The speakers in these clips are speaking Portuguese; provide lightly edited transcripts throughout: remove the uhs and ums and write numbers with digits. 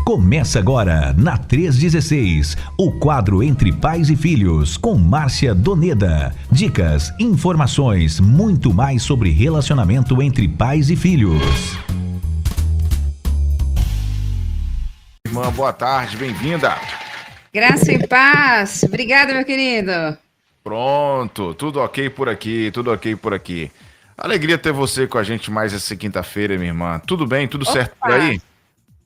Começa agora, na 316, o quadro Entre Pais e Filhos, com Márcia Doneda. Dicas, informações, muito mais sobre relacionamento entre pais e filhos. Irmã, boa tarde, bem-vinda. Graça e paz. Obrigada, meu querido. Pronto, tudo ok por aqui, tudo ok por aqui. Alegria ter você com a gente mais essa quinta-feira, minha irmã. Tudo bem, tudo certo por aí?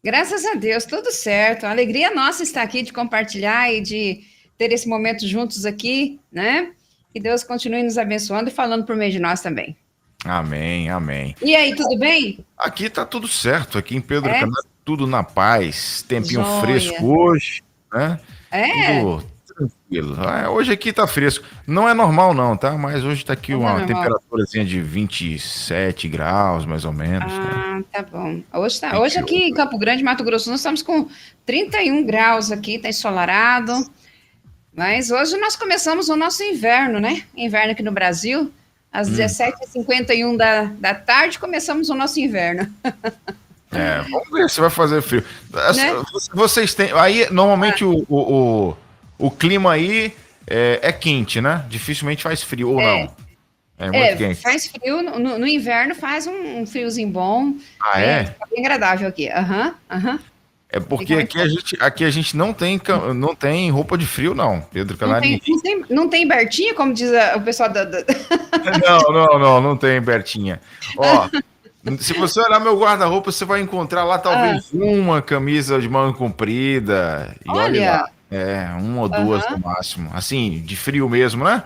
Graças a Deus, tudo certo. A alegria nossa estar aqui de compartilhar e de ter esse momento juntos aqui, né? Que Deus continue nos abençoando e falando por meio de nós também. Amém, amém. E aí, tudo bem? Aqui tá tudo certo, aqui em Pedro Canário, tudo na paz, tempinho fresco hoje, né? Tudo tranquilo. Hoje aqui tá fresco. Não é normal não, tá? Mas hoje tá aqui uma temperaturazinha de 27 graus, mais ou menos. Né? Tá bom. Hoje aqui em Campo Grande, Mato Grosso, nós estamos com 31 graus aqui, tá ensolarado. Mas hoje nós começamos o nosso inverno, né? Inverno aqui no Brasil. Às 17h51 da tarde, começamos o nosso inverno. Vamos ver se vai fazer frio. Né? Vocês têm... Aí, normalmente, o clima aí é quente, né? Dificilmente faz frio, ou não? É muito quente. Faz frio. No inverno faz um friozinho bom. Fica bem agradável aqui. É porque aqui a gente não tem roupa de frio, não, Pedro Canário. Não tem Bertinha, como diz o pessoal da... Não tem Bertinha. Ó, se você olhar meu guarda-roupa, você vai encontrar lá talvez uma camisa de manga comprida. E olha lá. Uma ou duas no máximo. Assim, de frio mesmo, né?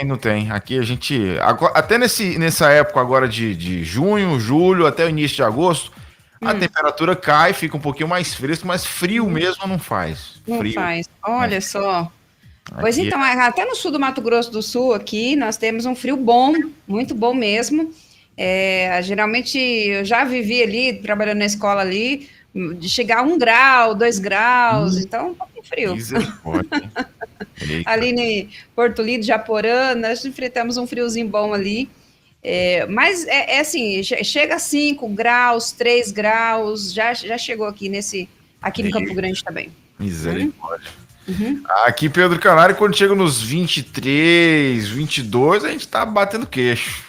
Não tem. Aqui a gente... Até nessa época agora de junho, julho, até o início de agosto, a temperatura cai, fica um pouquinho mais fresco, mas frio mesmo não faz. Não faz. Olha só. Pois então, até no sul do Mato Grosso do Sul, aqui, nós temos um frio bom, muito bom mesmo. Geralmente, eu já vivi ali, trabalhando na escola ali, de chegar a 1 grau, 2 graus, então um pouquinho frio. Ali em Porto Lido, Japorã, nós enfrentamos um friozinho bom ali. Mas assim, chega a 5 graus, 3 graus, já chegou aqui no Campo Grande também. Misericórdia. Aqui em Pedro Canário, quando chega nos 23, 22, a gente tá batendo queixo.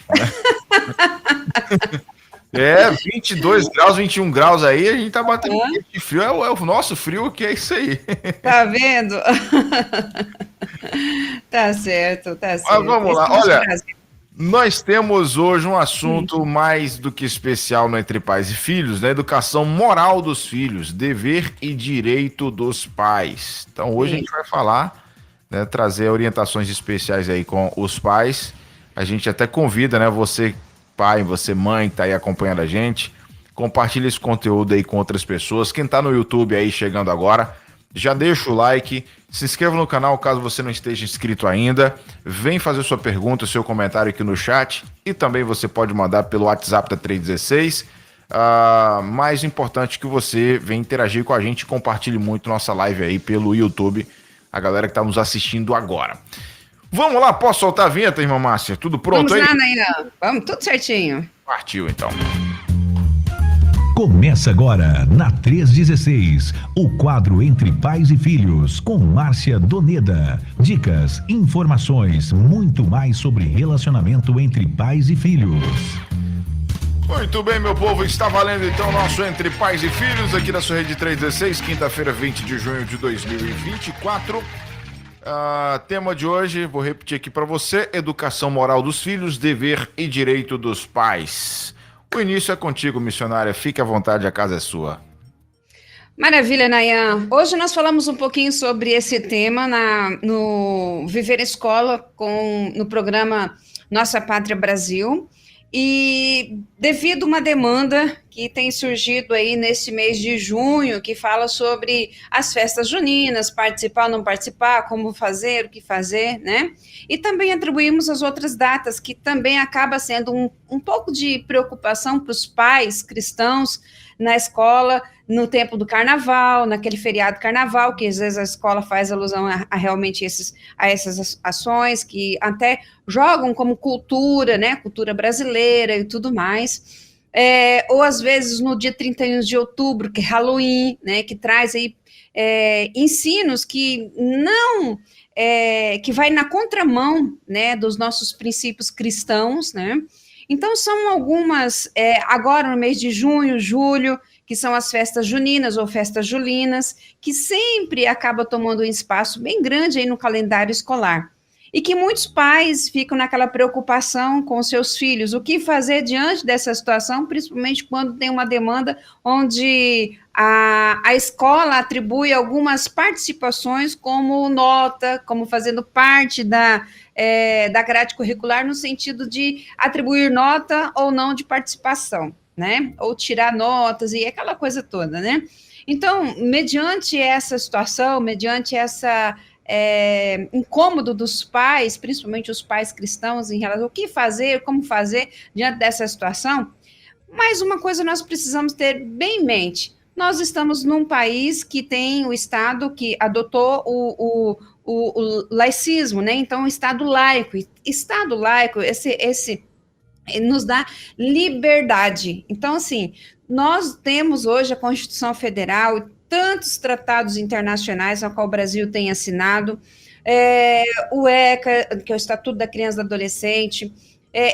Né? 22 graus, 21 graus aí, a gente tá batendo queixo de frio. É o nosso frio que é isso aí. Tá vendo? Tá certo. Mas vamos lá, olha... Nós temos hoje um assunto mais do que especial no Entre Pais e Filhos, né? Educação moral dos filhos, dever e direito dos pais. Então hoje a gente vai falar, né, trazer orientações especiais aí com os pais. A gente até convida, né, você pai, você mãe que tá aí acompanhando a gente, compartilha esse conteúdo aí com outras pessoas. Quem tá no YouTube aí chegando agora, já deixa o like, se inscreva no canal caso você não esteja inscrito ainda, vem fazer sua pergunta, seu comentário aqui no chat e também você pode mandar pelo WhatsApp da 316. Mais importante que você venha interagir com a gente e compartilhe muito nossa live aí pelo YouTube, a galera que está nos assistindo agora. Vamos lá, posso soltar a vinheta, irmã Márcia? Tudo pronto aí? Vamos lá, Naina. Vamos, tudo certinho. Partiu, então. Começa agora, na 316, o quadro Entre Pais e Filhos, com Márcia Doneda. Dicas, informações, muito mais sobre relacionamento entre pais e filhos. Muito bem, meu povo, está valendo então nosso Entre Pais e Filhos aqui na sua rede 316, quinta-feira, 20 de junho de 2024. Tema de hoje, vou repetir aqui para você: educação moral dos filhos, dever e direito dos pais. O início é contigo, missionária. Fique à vontade, a casa é sua. Maravilha, Nayan. Hoje nós falamos um pouquinho sobre esse tema no Viver Escola, no programa Nossa Pátria Brasil. E devido a uma demanda que tem surgido aí nesse mês de junho, que fala sobre as festas juninas, participar ou não participar, como fazer, o que fazer, né? E também atribuímos as outras datas, que também acaba sendo um pouco de preocupação para os pais cristãos na escola, no tempo do carnaval, naquele feriado carnaval, que às vezes a escola faz alusão a realmente essas ações, que até jogam como cultura, né, cultura brasileira e tudo mais. ou às vezes no dia 31 de outubro, que é Halloween, né, que traz aí ensinos que não... que vai na contramão, né, dos nossos princípios cristãos, né? Então, são algumas, agora no mês de junho, julho, que são as festas juninas ou festas julinas, que sempre acaba tomando um espaço bem grande aí no calendário escolar. E que muitos pais ficam naquela preocupação com seus filhos, o que fazer diante dessa situação, principalmente quando tem uma demanda onde a escola atribui algumas participações como nota, como fazendo parte da grade curricular, no sentido de atribuir nota ou não de participação, né? Ou tirar notas e aquela coisa toda, né? Então, mediante essa situação, mediante essa incômodo dos pais, principalmente os pais cristãos, em relação ao que fazer, como fazer diante dessa situação, mas uma coisa nós precisamos ter bem em mente: nós estamos num país que tem o Estado que adotou o laicismo, né? Então, o Estado laico. Estado laico, esse nos dá liberdade. Então, assim, nós temos hoje a Constituição Federal, tantos tratados internacionais ao qual o Brasil tem assinado, o ECA, que é o Estatuto da Criança e do Adolescente,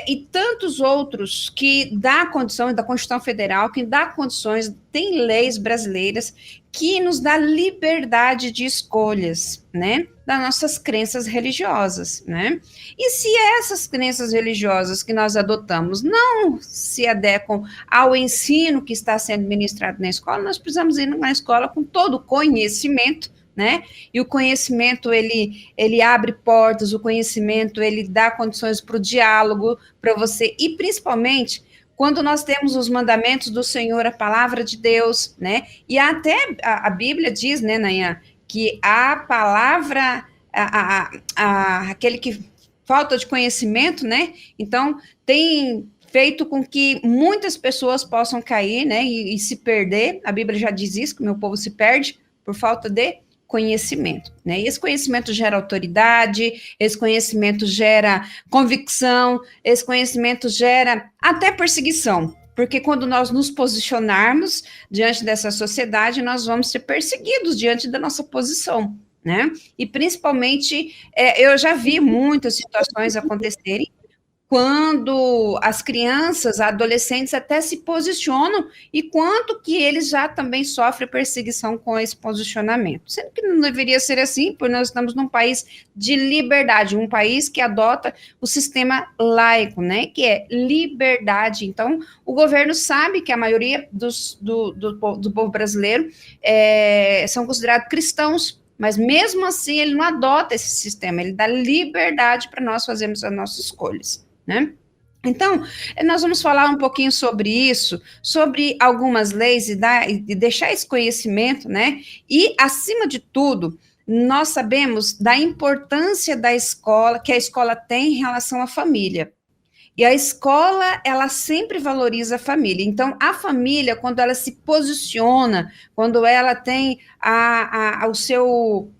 e tantos outros que dá condição, da Constituição Federal, que dá condições, tem leis brasileiras que nos dá liberdade de escolhas, né, das nossas crenças religiosas, né? E se essas crenças religiosas que nós adotamos não se adequam ao ensino que está sendo ministrado na escola, nós precisamos ir na escola com todo o conhecimento, né? E o conhecimento, ele abre portas, o conhecimento, ele dá condições para o diálogo, para você, e principalmente quando nós temos os mandamentos do Senhor, a palavra de Deus, né? E até a Bíblia diz, né, Nayan, que a palavra, aquele que falta de conhecimento, né? Então, tem feito com que muitas pessoas possam cair, né, e se perder. A Bíblia já diz isso, que o meu povo se perde por falta de conhecimento, né? E esse conhecimento gera autoridade, esse conhecimento gera convicção, esse conhecimento gera até perseguição, porque quando nós nos posicionarmos diante dessa sociedade, nós vamos ser perseguidos diante da nossa posição, né? E principalmente, eu já vi muitas situações acontecerem quando as crianças, adolescentes até se posicionam, e quanto que eles já também sofrem perseguição com esse posicionamento. Sendo que não deveria ser assim, porque nós estamos num país de liberdade, um país que adota o sistema laico, né, que é liberdade. Então, o governo sabe que a maioria do povo brasileiro são considerados cristãos, mas mesmo assim ele não adota esse sistema, ele dá liberdade para nós fazermos as nossas escolhas, né? Então, nós vamos falar um pouquinho sobre isso, sobre algumas leis e deixar esse conhecimento, né? E, acima de tudo, nós sabemos da importância da escola, que a escola tem em relação à família. E a escola, ela sempre valoriza a família. Então, a família, quando ela se posiciona, quando ela tem o seu...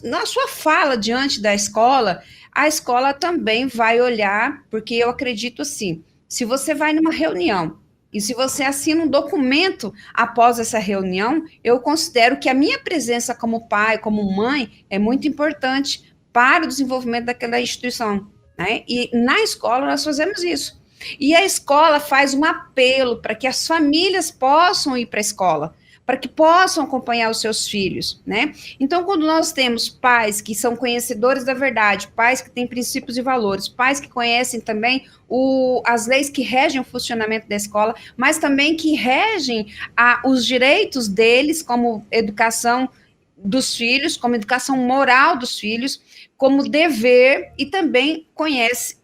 na sua fala diante da escola, a escola também vai olhar, porque eu acredito assim, se você vai numa reunião e se você assina um documento após essa reunião, eu considero que a minha presença como pai, como mãe, é muito importante para o desenvolvimento daquela instituição, né? E na escola nós fazemos isso. E a escola faz um apelo para que as famílias possam ir para a escola, para que possam acompanhar os seus filhos, né? Então, quando nós temos pais que são conhecedores da verdade, pais que têm princípios e valores, pais que conhecem também as leis que regem o funcionamento da escola, mas também que regem os direitos deles, como educação dos filhos, como educação moral dos filhos, como dever, e também conhece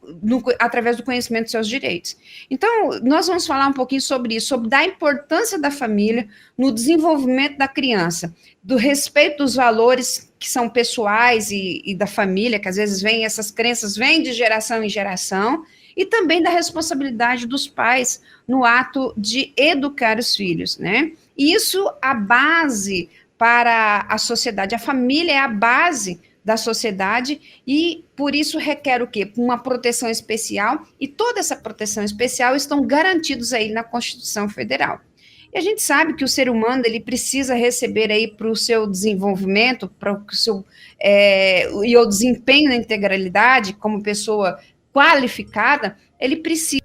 através do conhecimento dos seus direitos. Então, nós vamos falar um pouquinho sobre isso, sobre a importância da família no desenvolvimento da criança, do respeito dos valores que são pessoais e da família, que às vezes essas crenças vêm de geração em geração, e também da responsabilidade dos pais no ato de educar os filhos, né? E isso, a base para a sociedade, a família é a base da sociedade e, por isso, requer o quê? Uma proteção especial, e toda essa proteção especial estão garantidos aí na Constituição Federal. E a gente sabe que o ser humano, ele precisa receber aí para o seu desenvolvimento, para o seu e o desempenho na integralidade, como pessoa qualificada, ele precisa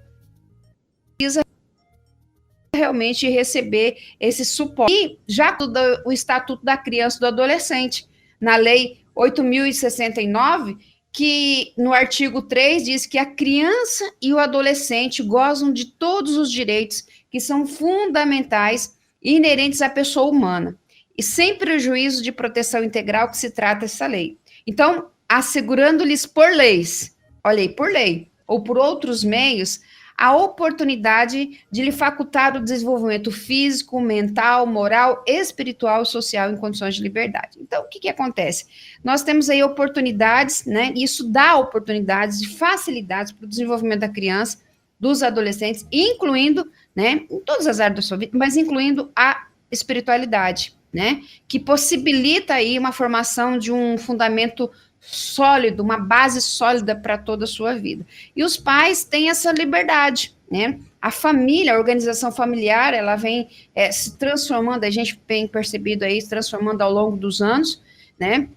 realmente receber esse suporte. E já o Estatuto da Criança e do Adolescente, na Lei 8.069, que no artigo 3 diz que a criança e o adolescente gozam de todos os direitos que são fundamentais e inerentes à pessoa humana, e sem prejuízo de proteção integral que se trata essa lei. Então, assegurando-lhes por leis, olha aí, por lei, ou por outros meios, a oportunidade de lhe facultar o desenvolvimento físico, mental, moral, espiritual e social em condições de liberdade. Então, o que acontece? Nós temos aí oportunidades, né? Isso dá oportunidades de facilidades para o desenvolvimento da criança, dos adolescentes, incluindo, né, em todas as áreas da sua vida, mas incluindo a espiritualidade, né? Que possibilita aí uma formação de um fundamento sólido, uma base sólida para toda a sua vida. E os pais têm essa liberdade, né? A família, a organização familiar, ela vem se transformando, a gente tem percebido aí, se transformando ao longo dos anos, né?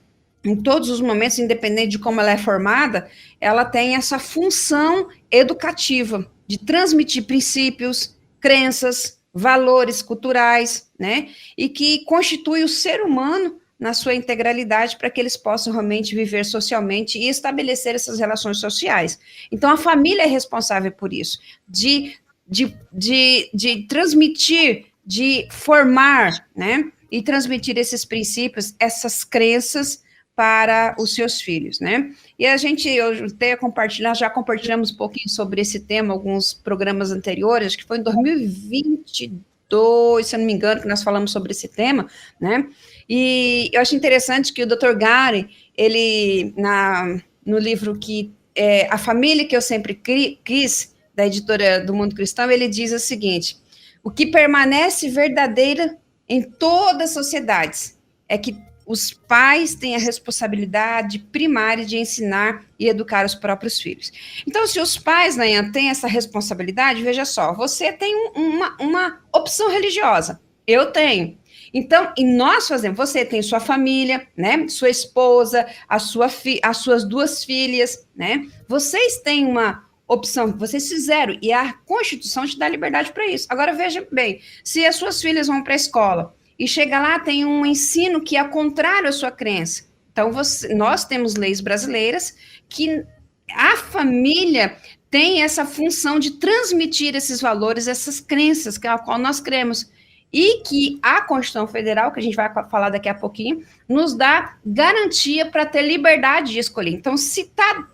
Em todos os momentos, independente de como ela é formada, ela tem essa função educativa, de transmitir princípios, crenças, valores culturais, né? E que constitui o ser humano na sua integralidade, para que eles possam realmente viver socialmente e estabelecer essas relações sociais. Então, a família é responsável por isso, de transmitir, de formar, né, e transmitir esses princípios, essas crenças para os seus filhos, né? E eu já compartilhamos um pouquinho sobre esse tema, alguns programas anteriores, acho que foi em 2022, se eu não me engano, que nós falamos sobre esse tema, né? E eu acho interessante que o Dr. Gary, ele, no livro que A Família que eu sempre quis, da editora do Mundo Cristão, ele diz o seguinte: o que permanece verdadeiro em todas as sociedades é que os pais têm a responsabilidade primária de ensinar e educar os próprios filhos. Então, se os pais, Nayan, têm essa responsabilidade, veja só, você tem uma opção religiosa, eu tenho. Então, e nós fazemos, você tem sua família, né, sua esposa, as suas duas filhas, né, vocês têm uma opção, vocês fizeram, e a Constituição te dá liberdade para isso. Agora, veja bem, se as suas filhas vão para a escola, e chega lá, tem um ensino que é contrário à sua crença. Então, nós temos leis brasileiras que a família tem essa função de transmitir esses valores, essas crenças, que é a qual nós cremos. E que a Constituição Federal, que a gente vai falar daqui a pouquinho, nos dá garantia para ter liberdade de escolher. Então, se está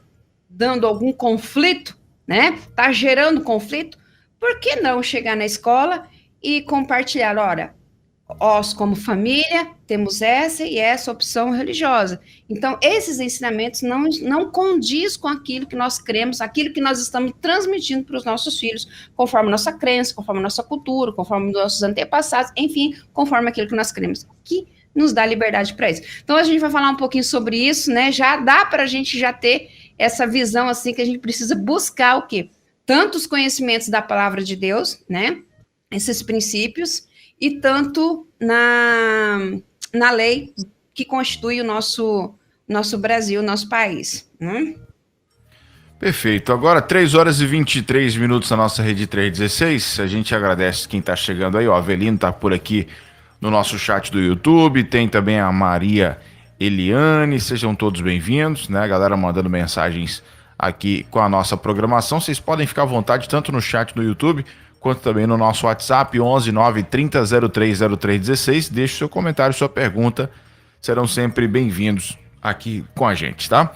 dando algum conflito, né, está gerando conflito, por que não chegar na escola e compartilhar, olha, nós, como família, temos essa e essa opção religiosa. Então, esses ensinamentos não condiz com aquilo que nós cremos, aquilo que nós estamos transmitindo para os nossos filhos, conforme nossa crença, conforme nossa cultura, conforme nossos antepassados, enfim, conforme aquilo que nós cremos, que nos dá liberdade para isso. Então, a gente vai falar um pouquinho sobre isso, né? Já dá para a gente já ter essa visão, assim, que a gente precisa buscar o quê? Tanto os conhecimentos da palavra de Deus, né? Esses princípios, e tanto na lei que constitui o nosso Brasil, nosso país. Né? Perfeito. Agora, 3 horas e 23 minutos na nossa Rede 316. A gente agradece quem está chegando aí. O Avelino está por aqui no nosso chat do YouTube. Tem também a Maria Eliane. Sejam todos bem-vindos, né? A galera mandando mensagens aqui com a nossa programação. Vocês podem ficar à vontade, tanto no chat do YouTube, quanto também no nosso WhatsApp, 11 9 30 03 0316. Deixe seu comentário, sua pergunta, serão sempre bem-vindos aqui com a gente, tá?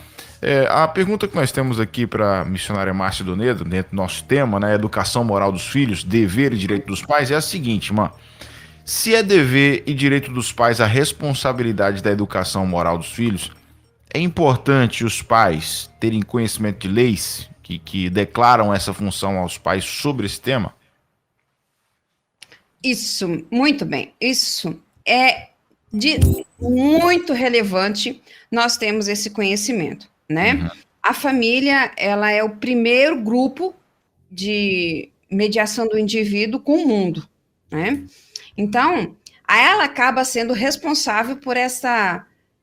A pergunta que nós temos aqui para a missionária Márcia Doneda, dentro do nosso tema, né, educação moral dos filhos, dever e direito dos pais, é a seguinte, mano: se é dever e direito dos pais a responsabilidade da educação moral dos filhos, é importante os pais terem conhecimento de leis que declaram essa função aos pais sobre esse tema? Isso, muito bem. Isso é muito relevante nós temos esse conhecimento, né? Uhum. A família, ela é o primeiro grupo de mediação do indivíduo com o mundo, né? Então, ela acaba sendo responsável por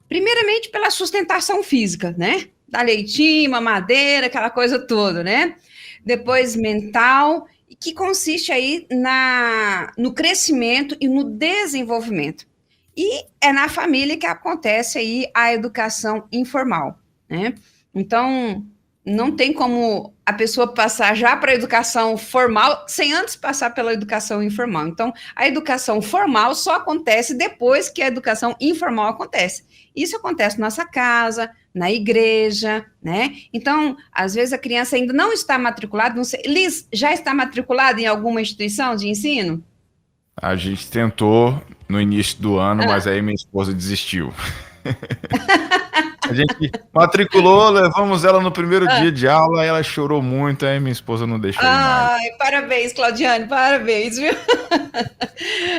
primeiramente pela sustentação física, né? Da leitinho, mamadeira, aquela coisa toda, né? Depois mental, que consiste aí no crescimento e no desenvolvimento. E é na família que acontece aí a educação informal, né? Então, não tem como a pessoa passar já para a educação formal sem antes passar pela educação informal. Então, a educação formal só acontece depois que a educação informal acontece. Isso acontece na nossa casa, na igreja, né? Então, às vezes a criança ainda não está matriculada, não sei, Liz, já está matriculada em alguma instituição de ensino? A gente tentou no início do ano, mas aí minha esposa desistiu. A gente matriculou, levamos ela no primeiro dia de aula, ela chorou muito, aí minha esposa não deixou mais. Ai, parabéns, Claudiane, parabéns, viu?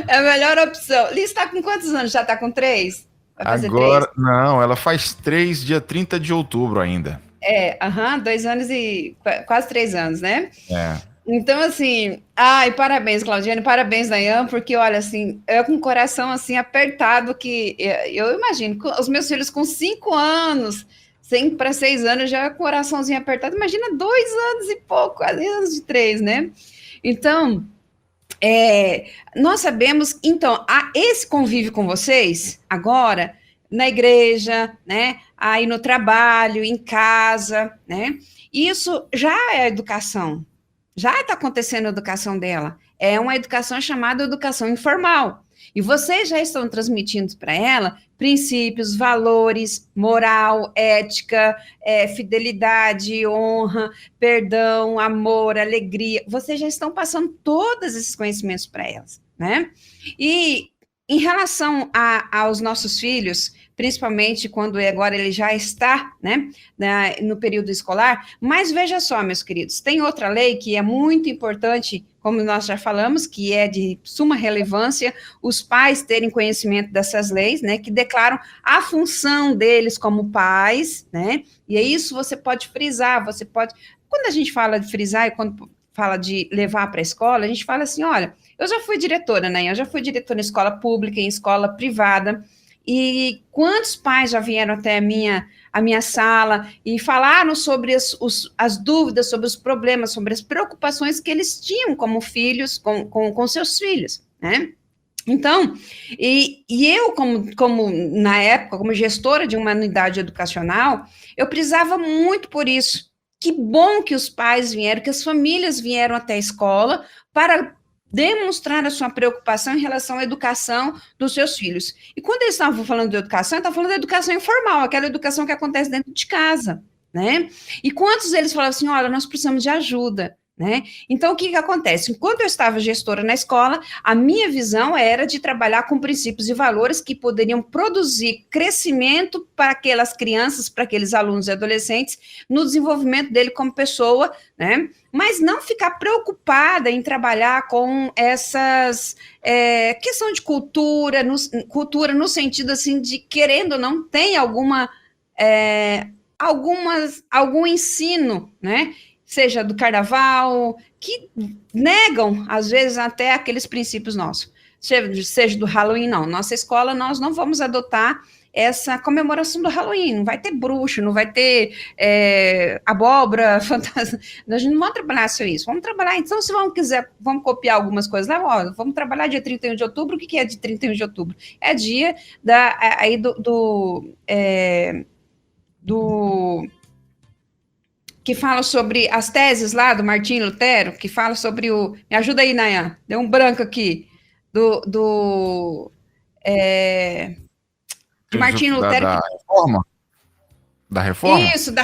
É a melhor opção. Liz está com quantos anos? Já está com 3? Agora, 3? Não, ela faz 3, dia 30 de outubro ainda. 2 anos e quase 3 anos, né? Então, assim, parabéns, Claudiane, parabéns, Nayan, porque, olha, assim, eu com o coração, assim, apertado, que eu imagino, os meus filhos com 5 anos, 5 para 6 anos, já com o coraçãozinho apertado, imagina 2 anos e pouco, quase anos de 3, né? Então, nós sabemos, então, esse convívio com vocês, agora, na igreja, né, aí no trabalho, em casa, né, isso já é educação. Já está acontecendo a educação dela. É uma educação chamada educação informal. E vocês já estão transmitindo para ela princípios, valores, moral, ética, fidelidade, honra, perdão, amor, alegria. Vocês já estão passando todos esses conhecimentos para elas, né? E em relação aos nossos filhos, principalmente quando agora ele já está, né, no período escolar, mas veja só, meus queridos, tem outra lei que é muito importante, como nós já falamos, que é de suma relevância, os pais terem conhecimento dessas leis, né, que declaram a função deles como pais, né, e é isso você pode frisar, quando a gente fala de frisar e quando fala de levar para a escola, a gente fala assim, olha, eu já fui diretora, né, eu já fui diretora em escola pública, em escola privada, e quantos pais já vieram até a minha sala e falaram sobre as dúvidas, sobre os problemas, sobre as preocupações que eles tinham como filhos, com seus filhos, né? Então, e eu, como na época, como gestora de uma unidade educacional, eu precisava muito por isso. Que bom que os pais vieram, que as famílias vieram até a escola para demonstrar a sua preocupação em relação à educação dos seus filhos. E quando eles estavam falando de educação, estavam falando da educação informal, aquela educação que acontece dentro de casa, né? E quantos deles falavam assim, olha, nós precisamos de ajuda, né? Então, o que acontece? Enquanto eu estava gestora na escola, a minha visão era de trabalhar com princípios e valores que poderiam produzir crescimento para aquelas crianças, para aqueles alunos e adolescentes, no desenvolvimento dele como pessoa, né? Mas não ficar preocupada em trabalhar com essas questão de cultura no sentido assim de querendo ou não tem algum ensino, né? Seja do carnaval, que negam, às vezes, até aqueles princípios nossos. Seja do Halloween, não. Nossa escola, nós não vamos adotar essa comemoração do Halloween. Não vai ter bruxo, não vai ter abóbora, fantasma. Nós não vamos trabalhar só isso. Vamos trabalhar, então, se vamos copiar algumas coisas lá, ó, vamos trabalhar dia 31 de outubro. O que é dia 31 de outubro? É dia que fala sobre as teses lá do Martinho Lutero, que fala sobre me ajuda aí, Nayan, deu um branco aqui, de Martinho Lutero. Da reforma? Da reforma? Isso, da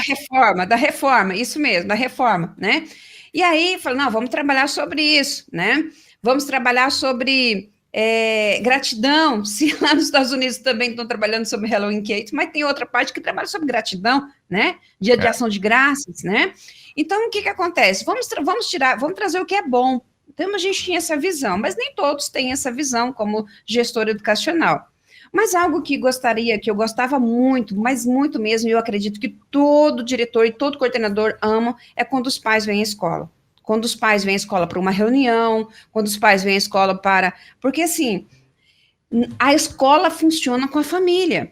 reforma, isso mesmo, da reforma, né? E aí, fala, não, vamos trabalhar sobre isso, né? Vamos trabalhar sobre gratidão, se lá nos Estados Unidos também estão trabalhando sobre Halloween Kate, mas tem outra parte que trabalha sobre gratidão, né? Dia de ação de graças, né? Então, o que acontece? Vamos trazer o que é bom. Então, a gente tinha essa visão, mas nem todos têm essa visão como gestor educacional. Mas algo que eu gostava muito, mas muito mesmo, e eu acredito que todo diretor e todo coordenador amam, é quando os pais vêm à escola. Quando os pais vêm à escola para uma reunião, quando os pais vêm à escola para... Porque, assim, a escola funciona com a família,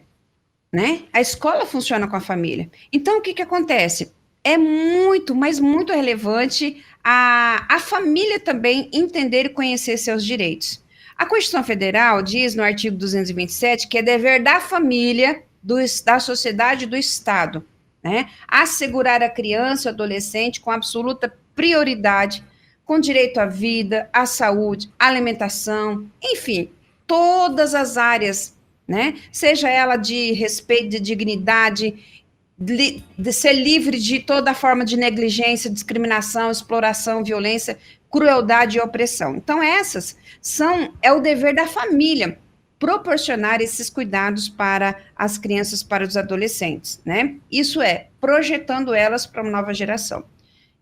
né? A escola funciona com a família. Então, o que acontece? É muito, mas muito relevante a família também entender e conhecer seus direitos. A Constituição Federal diz, no artigo 227, que é dever da família, da sociedade e do Estado, né, assegurar a criança e adolescente com absoluta prioridade, com direito à vida, à saúde, à alimentação, enfim, todas as áreas, né, seja ela de respeito, de dignidade, de ser livre de toda forma de negligência, discriminação, exploração, violência, crueldade e opressão. Então, é o dever da família proporcionar esses cuidados para as crianças, para os adolescentes, né? Isso é, projetando elas para uma nova geração.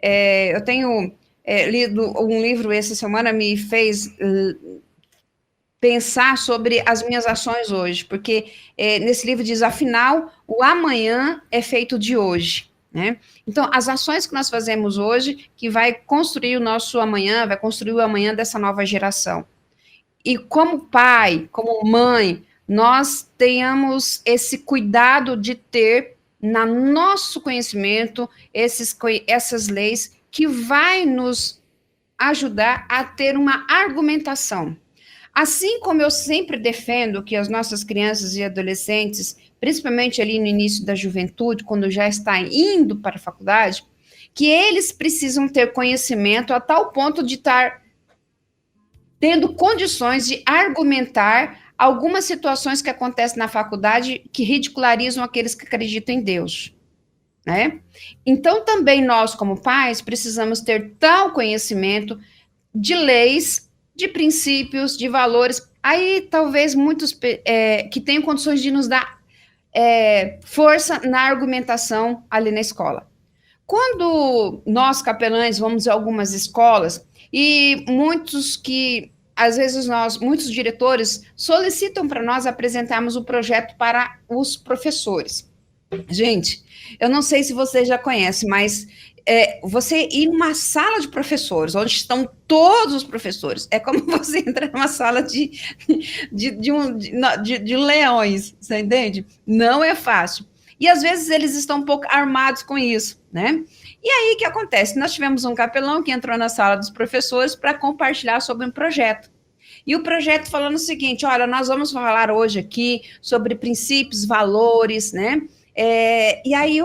Eu tenho lido um livro essa semana, me fez pensar sobre as minhas ações hoje, porque nesse livro diz, afinal, o amanhã é feito de hoje, né? Então, as ações que nós fazemos hoje, que vai construir o nosso amanhã, vai construir o amanhã dessa nova geração. E como pai, como mãe, nós tenhamos esse cuidado de ter, no nosso conhecimento, essas leis que vai nos ajudar a ter uma argumentação. Assim como eu sempre defendo que as nossas crianças e adolescentes, principalmente ali no início da juventude, quando já está indo para a faculdade, que eles precisam ter conhecimento a tal ponto de estar tendo condições de argumentar algumas situações que acontecem na faculdade que ridicularizam aqueles que acreditam em Deus, né? Então, também nós, como pais, precisamos ter tal conhecimento de leis, de princípios, de valores, aí talvez muitos que tenham condições de nos dar força na argumentação ali na escola. Quando nós, capelães, vamos a algumas escolas, e às vezes muitos diretores solicitam para nós apresentarmos o projeto para os professores. Gente, eu não sei se você já conhece, mas você ir numa sala de professores, onde estão todos os professores, é como você entrar numa sala de leões, você entende? Não é fácil. E às vezes eles estão um pouco armados com isso, né? E aí, o que acontece? Nós tivemos um capelão que entrou na sala dos professores para compartilhar sobre um projeto. E o projeto falando o seguinte, olha, nós vamos falar hoje aqui sobre princípios, valores, né? E aí,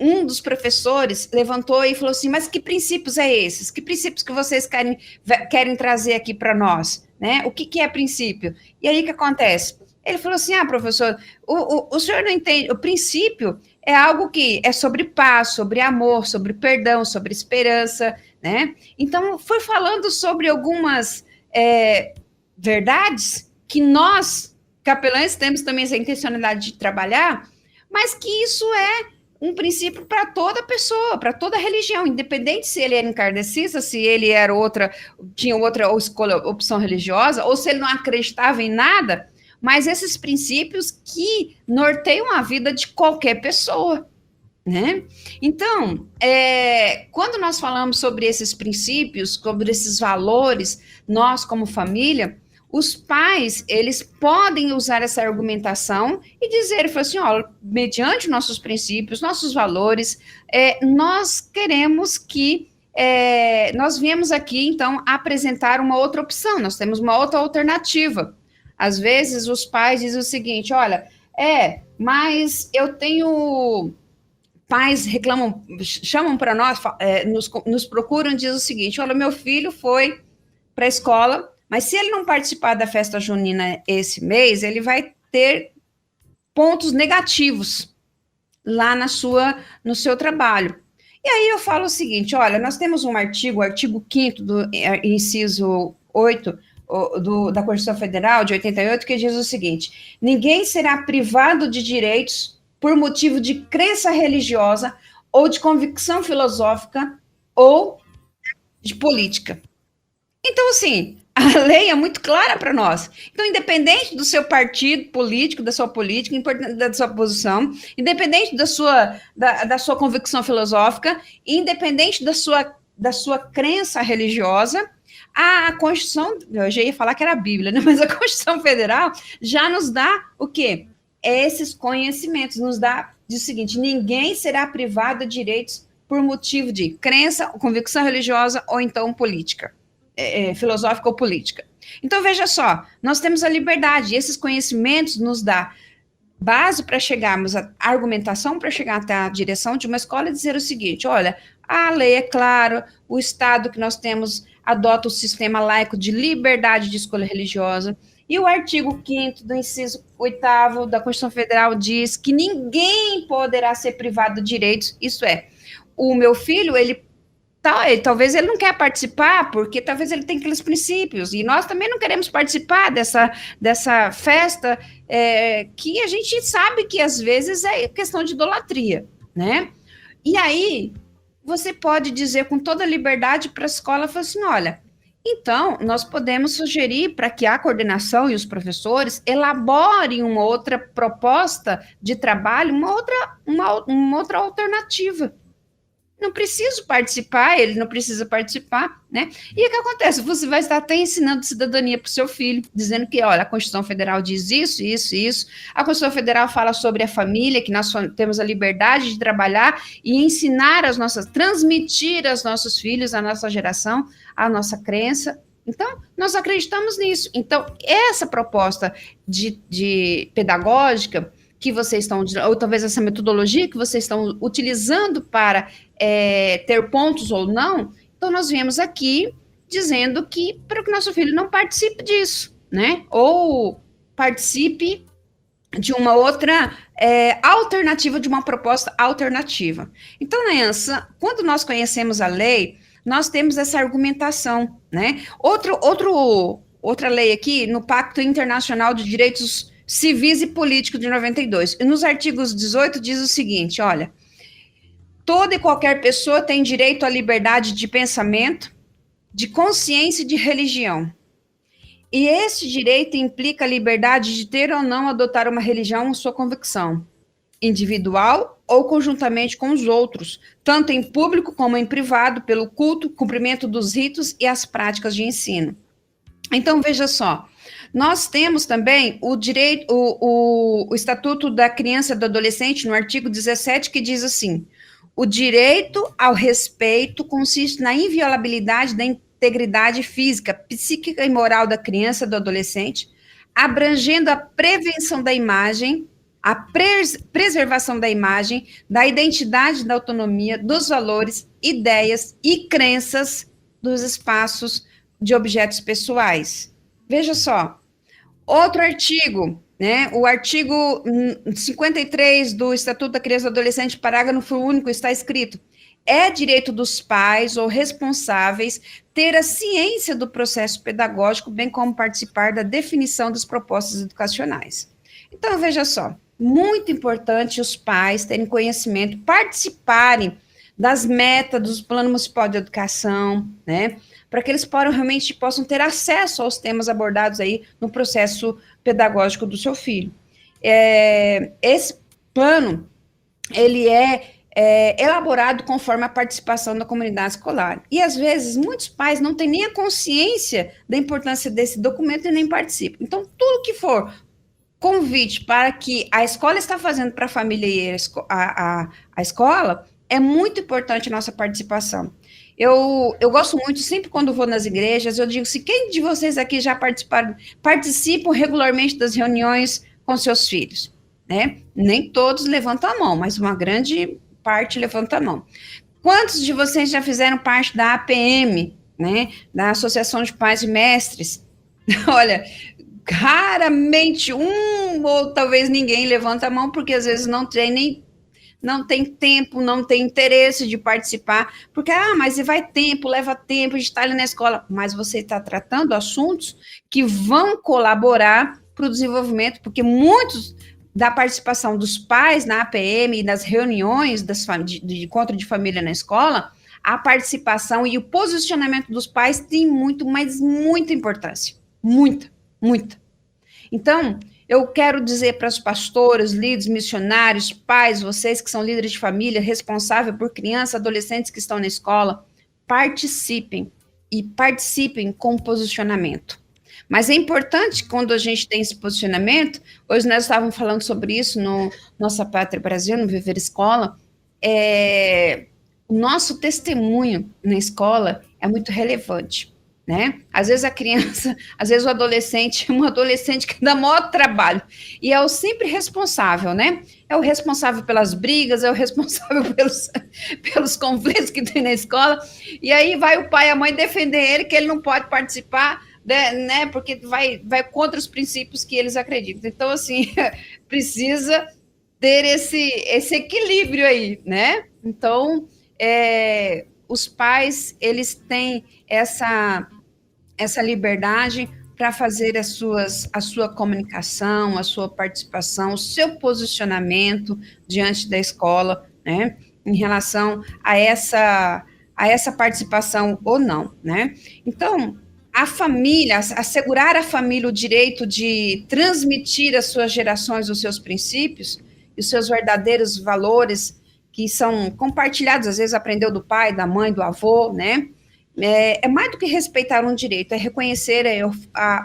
um dos professores levantou e falou assim, mas que princípios é esses? Que princípios que vocês querem trazer aqui para nós? Né? O que é princípio? E aí, o que acontece? Ele falou assim, professor, o senhor não entende, o princípio é algo que é sobre paz, sobre amor, sobre perdão, sobre esperança, né? Então, foi falando sobre algumas verdades que nós, capelães, temos também essa intencionalidade de trabalhar, mas que isso é um princípio para toda pessoa, para toda religião, independente se ele era enkardecista, se ele era tinha outra opção religiosa, ou se ele não acreditava em nada, mas esses princípios que norteiam a vida de qualquer pessoa, né? Então, quando nós falamos sobre esses princípios, sobre esses valores, nós como família, os pais, eles podem usar essa argumentação e dizer, assim, mediante nossos princípios, nossos valores, nós queremos que, nós viemos aqui, então, apresentar uma outra opção, nós temos uma outra alternativa. Às vezes, os pais dizem o seguinte, olha, mas eu tenho... Pais reclamam, chamam para nós, nos procuram e dizem o seguinte, olha, meu filho foi para a escola, mas se ele não participar da festa junina esse mês, ele vai ter pontos negativos lá no seu trabalho. E aí eu falo o seguinte, olha, nós temos um artigo, o artigo 5º do inciso 8 da Constituição Federal de 88, que diz o seguinte, ninguém será privado de direitos por motivo de crença religiosa ou de convicção filosófica ou de política. Então, assim, A lei é muito clara para nós. Então, independente do seu partido político, da sua política, da sua posição, independente da sua convicção filosófica, independente da sua crença religiosa, a Constituição, eu já ia falar que era a Bíblia, né? Mas a Constituição Federal já nos dá o quê? Esses conhecimentos, nos dá o seguinte: ninguém será privado de direitos por motivo de crença, convicção religiosa ou então política. Filosófica ou política. Então, veja só, nós temos a liberdade, e esses conhecimentos nos dá base para chegarmos à argumentação, para chegar até a direção de uma escola e dizer o seguinte: olha, a lei é clara, o Estado que nós temos adota o sistema laico de liberdade de escolha religiosa, e o artigo 5º do inciso 8º da Constituição Federal diz que ninguém poderá ser privado de direitos, isso é, o meu filho, talvez ele não quer participar, porque talvez ele tenha aqueles princípios, e nós também não queremos participar dessa festa, que a gente sabe que às vezes é questão de idolatria, né? E aí, você pode dizer com toda a liberdade para a escola, falar assim, olha, então, nós podemos sugerir para que a coordenação e os professores elaborem uma outra proposta de trabalho, uma outra alternativa. Não preciso participar, ele não precisa participar, né? E o que acontece? Você vai estar até ensinando cidadania para o seu filho, dizendo que, olha, a Constituição Federal diz isso, isso, isso. A Constituição Federal fala sobre a família, que nós temos a liberdade de trabalhar e ensinar transmitir aos nossos filhos, à nossa geração, a nossa crença. Então, nós acreditamos nisso. Então, essa proposta de pedagógica que vocês estão, ou talvez essa metodologia que vocês estão utilizando para ter pontos ou não, então nós viemos aqui dizendo que para que nosso filho não participe disso, né? Ou participe de uma outra alternativa, de uma proposta alternativa. Então, Nayansa, quando nós conhecemos a lei, nós temos essa argumentação, né? Outra lei aqui, no Pacto Internacional de Direitos Civis e Políticos de 92. E nos artigos 18 diz o seguinte, olha, toda e qualquer pessoa tem direito à liberdade de pensamento, de consciência e de religião. E esse direito implica a liberdade de ter ou não adotar uma religião ou sua convicção, individual ou conjuntamente com os outros, tanto em público como em privado, pelo culto, cumprimento dos ritos e as práticas de ensino. Então, veja só, nós temos também o Estatuto da Criança e do Adolescente, no artigo 17, que diz assim, o direito ao respeito consiste na inviolabilidade da integridade física, psíquica e moral da criança e do adolescente, abrangendo a prevenção da imagem, a preservação da imagem, da identidade, da autonomia, dos valores, ideias e crenças dos espaços de objetos pessoais. Veja só, outro artigo, né, o artigo 53 do Estatuto da Criança e do Adolescente, parágrafo único, está escrito, é direito dos pais ou responsáveis ter a ciência do processo pedagógico, bem como participar da definição das propostas educacionais. Então, veja só, muito importante os pais terem conhecimento, participarem das metas do Plano Municipal de Educação, né, para que eles realmente possam ter acesso aos temas abordados aí no processo pedagógico do seu filho. Esse plano, ele é elaborado conforme a participação da comunidade escolar. E, às vezes, muitos pais não têm nem a consciência da importância desse documento e nem participam. Então, tudo que for convite para que a escola está fazendo para a família e a escola, é muito importante a nossa participação. Eu gosto muito, sempre quando vou nas igrejas, eu digo, se quem de vocês aqui já participam regularmente das reuniões com seus filhos, né? Nem todos levantam a mão, mas uma grande parte levanta a mão. Quantos de vocês já fizeram parte da APM, né? Da Associação de Pais e Mestres? Olha, raramente ou talvez ninguém levanta a mão, porque às vezes não tem tempo, não tem interesse de participar, porque, mas leva tempo, a gente está ali na escola, mas você está tratando assuntos que vão colaborar para o desenvolvimento, porque muitos da participação dos pais na APM e nas reuniões de encontro de família na escola, a participação e o posicionamento dos pais tem muito, mas muita importância. Muita, muita. Então, eu quero dizer para os pastores, líderes, missionários, pais, vocês que são líderes de família, responsáveis por crianças, adolescentes que estão na escola, participem e participem com posicionamento. Mas é importante, quando a gente tem esse posicionamento, hoje nós estávamos falando sobre isso no Nossa Pátria Brasil, no Viver Escola, o nosso testemunho na escola é muito relevante, né? Às vezes a criança, às vezes o adolescente, um adolescente que dá maior trabalho, e é o sempre responsável, né? É o responsável pelas brigas, é o responsável pelos conflitos que tem na escola, e aí vai o pai e a mãe defender ele, que ele não pode participar, né? Porque vai contra os princípios que eles acreditam. Então, assim, precisa ter esse equilíbrio aí, né? Então, os pais, eles têm essa liberdade para fazer a sua comunicação, a sua participação, o seu posicionamento diante da escola, né, em relação a essa participação ou não, né? Então, a família, assegurar à família o direito de transmitir às suas gerações os seus princípios e os seus verdadeiros valores, que são compartilhados, às vezes aprendeu do pai, da mãe, do avô, né? É mais do que respeitar um direito, é reconhecer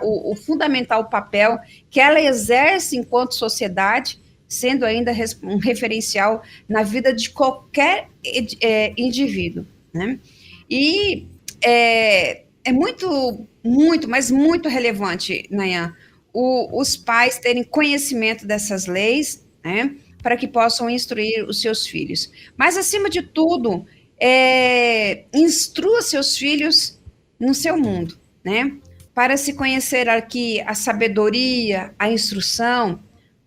o fundamental papel que ela exerce enquanto sociedade, sendo ainda um referencial na vida de qualquer indivíduo, né? E é muito, muito, mas muito relevante, Nayan, os pais terem conhecimento dessas leis, né, para que possam instruir os seus filhos. Mas, acima de tudo, instrua seus filhos no seu mundo, né, para se conhecer aqui a sabedoria, a instrução,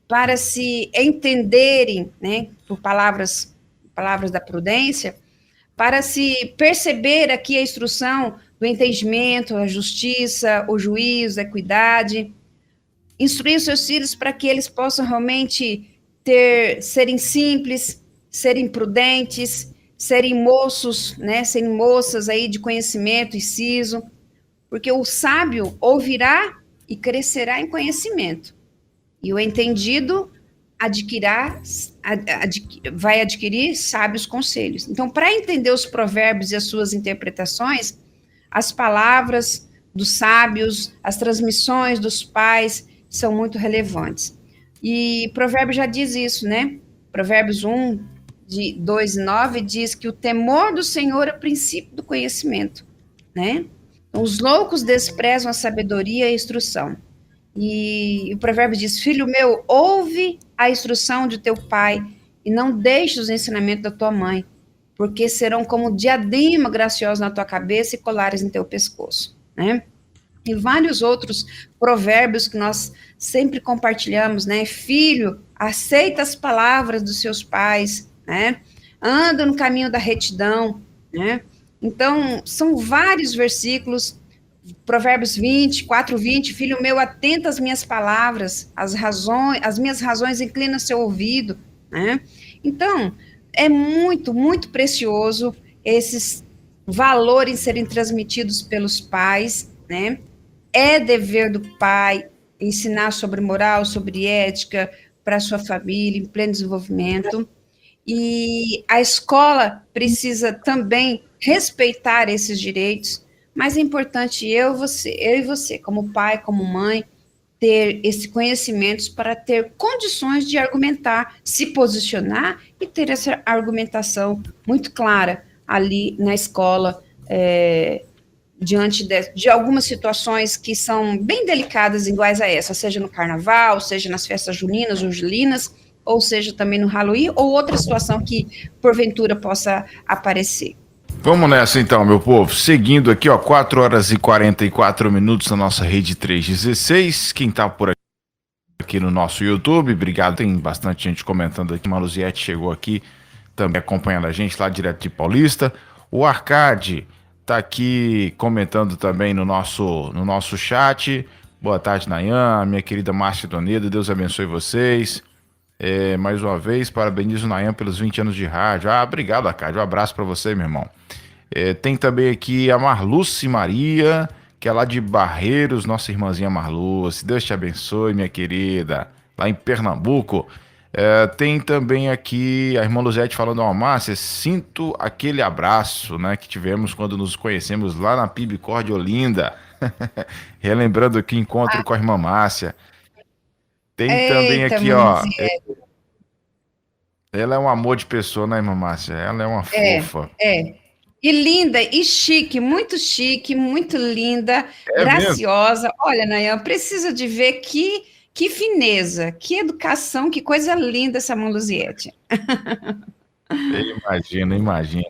para se entenderem, né, por palavras da prudência, para se perceber aqui a instrução do entendimento, a justiça, o juízo, a equidade, instruir seus filhos para que eles possam realmente serem simples, serem prudentes, serem moços, né, serem moças aí de conhecimento e siso, porque o sábio ouvirá e crescerá em conhecimento, e o entendido vai adquirir sábios conselhos. Então, para entender os provérbios e as suas interpretações, as palavras dos sábios, as transmissões dos pais são muito relevantes. E Provérbios já diz isso, né? Provérbios 1, de 2 e 9, diz que o temor do Senhor é o princípio do conhecimento, né? Então, os loucos desprezam a sabedoria e a instrução. E o provérbio diz: filho meu, ouve a instrução de teu pai e não deixe os ensinamentos da tua mãe, porque serão como diadema graciosa na tua cabeça e colares em teu pescoço, né? E vários outros provérbios que nós sempre compartilhamos, né? Filho, aceita as palavras dos seus pais, né? Anda no caminho da retidão, né? Então, são vários versículos. Provérbios 20, 4:20, filho meu, atenta às minhas palavras, as minhas razões, inclina seu ouvido, né? Então, é muito, muito precioso esses valores serem transmitidos pelos pais, né? É dever do pai ensinar sobre moral, sobre ética para a sua família, em pleno desenvolvimento. E a escola precisa também respeitar esses direitos, mas é importante eu e você, como pai, como mãe, ter esse conhecimento para ter condições de argumentar, se posicionar e ter essa argumentação muito clara ali na escola, diante de algumas situações que são bem delicadas, iguais a essa, seja no carnaval, seja nas festas juninas ou julinas, ou seja também no Halloween, ou outra situação que porventura possa aparecer. Vamos nessa então, meu povo. Seguindo aqui, 4 horas e 44 minutos na nossa rede 316. Quem tá por aqui no nosso YouTube, obrigado. Tem bastante gente comentando aqui. Maluziette chegou aqui também acompanhando a gente lá direto de Paulista. O Arcade tá aqui comentando também no nosso chat. Boa tarde, Nayan, minha querida Márcia Doneda. Deus abençoe vocês. Mais uma vez, parabenizo o Nayan pelos 20 anos de rádio. Obrigado, Arcade. Um abraço para você, meu irmão. Tem também aqui a Marluce Maria, que é lá de Barreiros, nossa irmãzinha Marluce. Deus te abençoe, minha querida, lá em Pernambuco. Tem também aqui a irmã Luzete falando, ó, Márcia, sinto aquele abraço, né, que tivemos quando nos conhecemos lá na Pibicor de Olinda. Relembrando aqui encontro com a irmã Márcia. Tem também Eita, aqui, ó, Manzieri. ela é um amor de pessoa, né, irmã Márcia? Ela é uma fofa. E linda, e chique, muito linda, É mesmo? graciosa. Olha, Nayan, precisa de ver que fineza, que educação, que coisa linda essa mão Luziette. Imagina.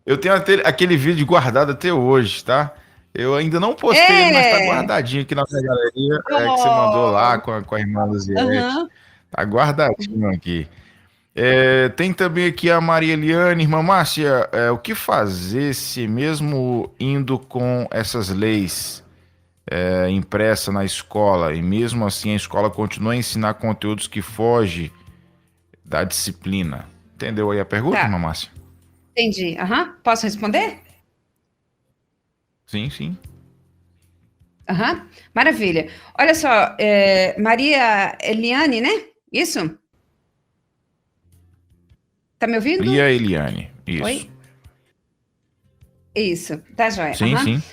Eu tenho aquele vídeo guardado até hoje, tá? Eu ainda não postei ele, mas tá guardadinho aqui na minha galeria, que você mandou lá com a irmã Luziette. Tá guardadinho aqui. Tem também aqui a Maria Eliane, irmã Márcia, o que fazer se mesmo indo com essas leis impressas na escola, e mesmo assim a escola continua a ensinar conteúdos que fogem da disciplina? Entendeu aí a pergunta, irmã Márcia? Entendi. Posso responder? Sim. Maravilha. Olha só, Maria Eliane, né? Isso? Tá me ouvindo? Maria Eliane, isso. Oi? Isso, tá joia. Sim.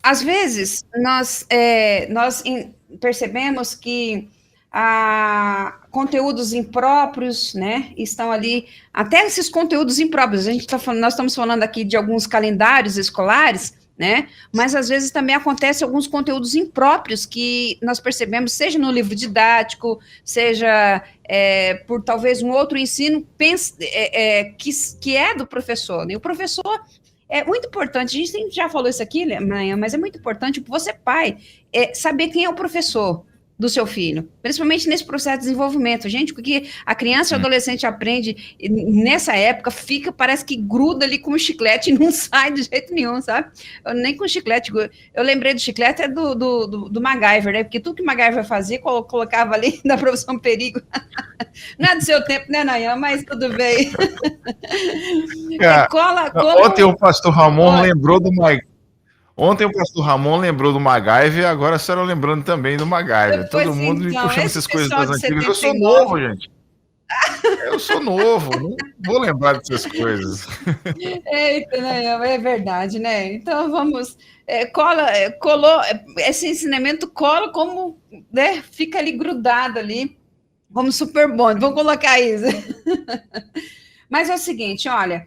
Às vezes, nós percebemos que conteúdos impróprios, né, estão ali, até esses conteúdos impróprios, nós estamos falando aqui de alguns calendários escolares, né, mas às vezes também acontece alguns conteúdos impróprios que nós percebemos, seja no livro didático, seja por talvez um outro ensino que é do professor, né, o professor é muito importante, a gente já falou isso aqui, Manhã, mas é muito importante você, pai, saber quem é o professor do seu filho, principalmente nesse processo de desenvolvimento, gente, porque a criança e o adolescente aprende, nessa época, parece que gruda ali com o chiclete e não sai de jeito nenhum, sabe? Nem com chiclete, eu lembrei do chiclete, do MacGyver, né, porque tudo que o MacGyver fazia, colocava ali na profissão perigo, não é do seu tempo, né, Nayan, mas tudo bem. Ontem o pastor Ramon lembrou do MacGyver. Ontem o pastor Ramon lembrou do MacGyver e agora a senhora lembrando também do MacGyver. Todo mundo me puxando essas coisas das antigas. Eu sou novo, gente. Eu sou novo, não vou lembrar dessas coisas. Eita, né? É verdade, né? Então vamos. Esse ensinamento cola como, né? Fica ali grudado ali, como super bom. Vamos colocar isso. Mas é o seguinte, olha.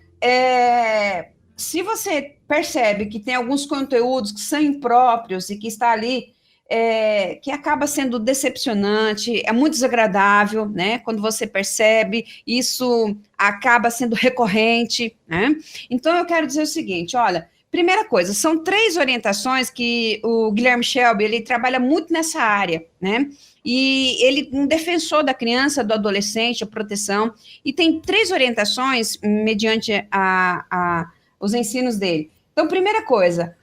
Se você percebe que tem alguns conteúdos que são impróprios e que está ali, que acaba sendo decepcionante, é muito desagradável, né? Quando você percebe, isso acaba sendo recorrente, né? Então, eu quero dizer o seguinte, olha, primeira coisa, são 3 orientações que o Guilherme Shelby, ele trabalha muito nessa área, né? E ele é um defensor da criança, do adolescente, a proteção, e tem 3 orientações mediante os ensinos dele. Então, primeira coisa,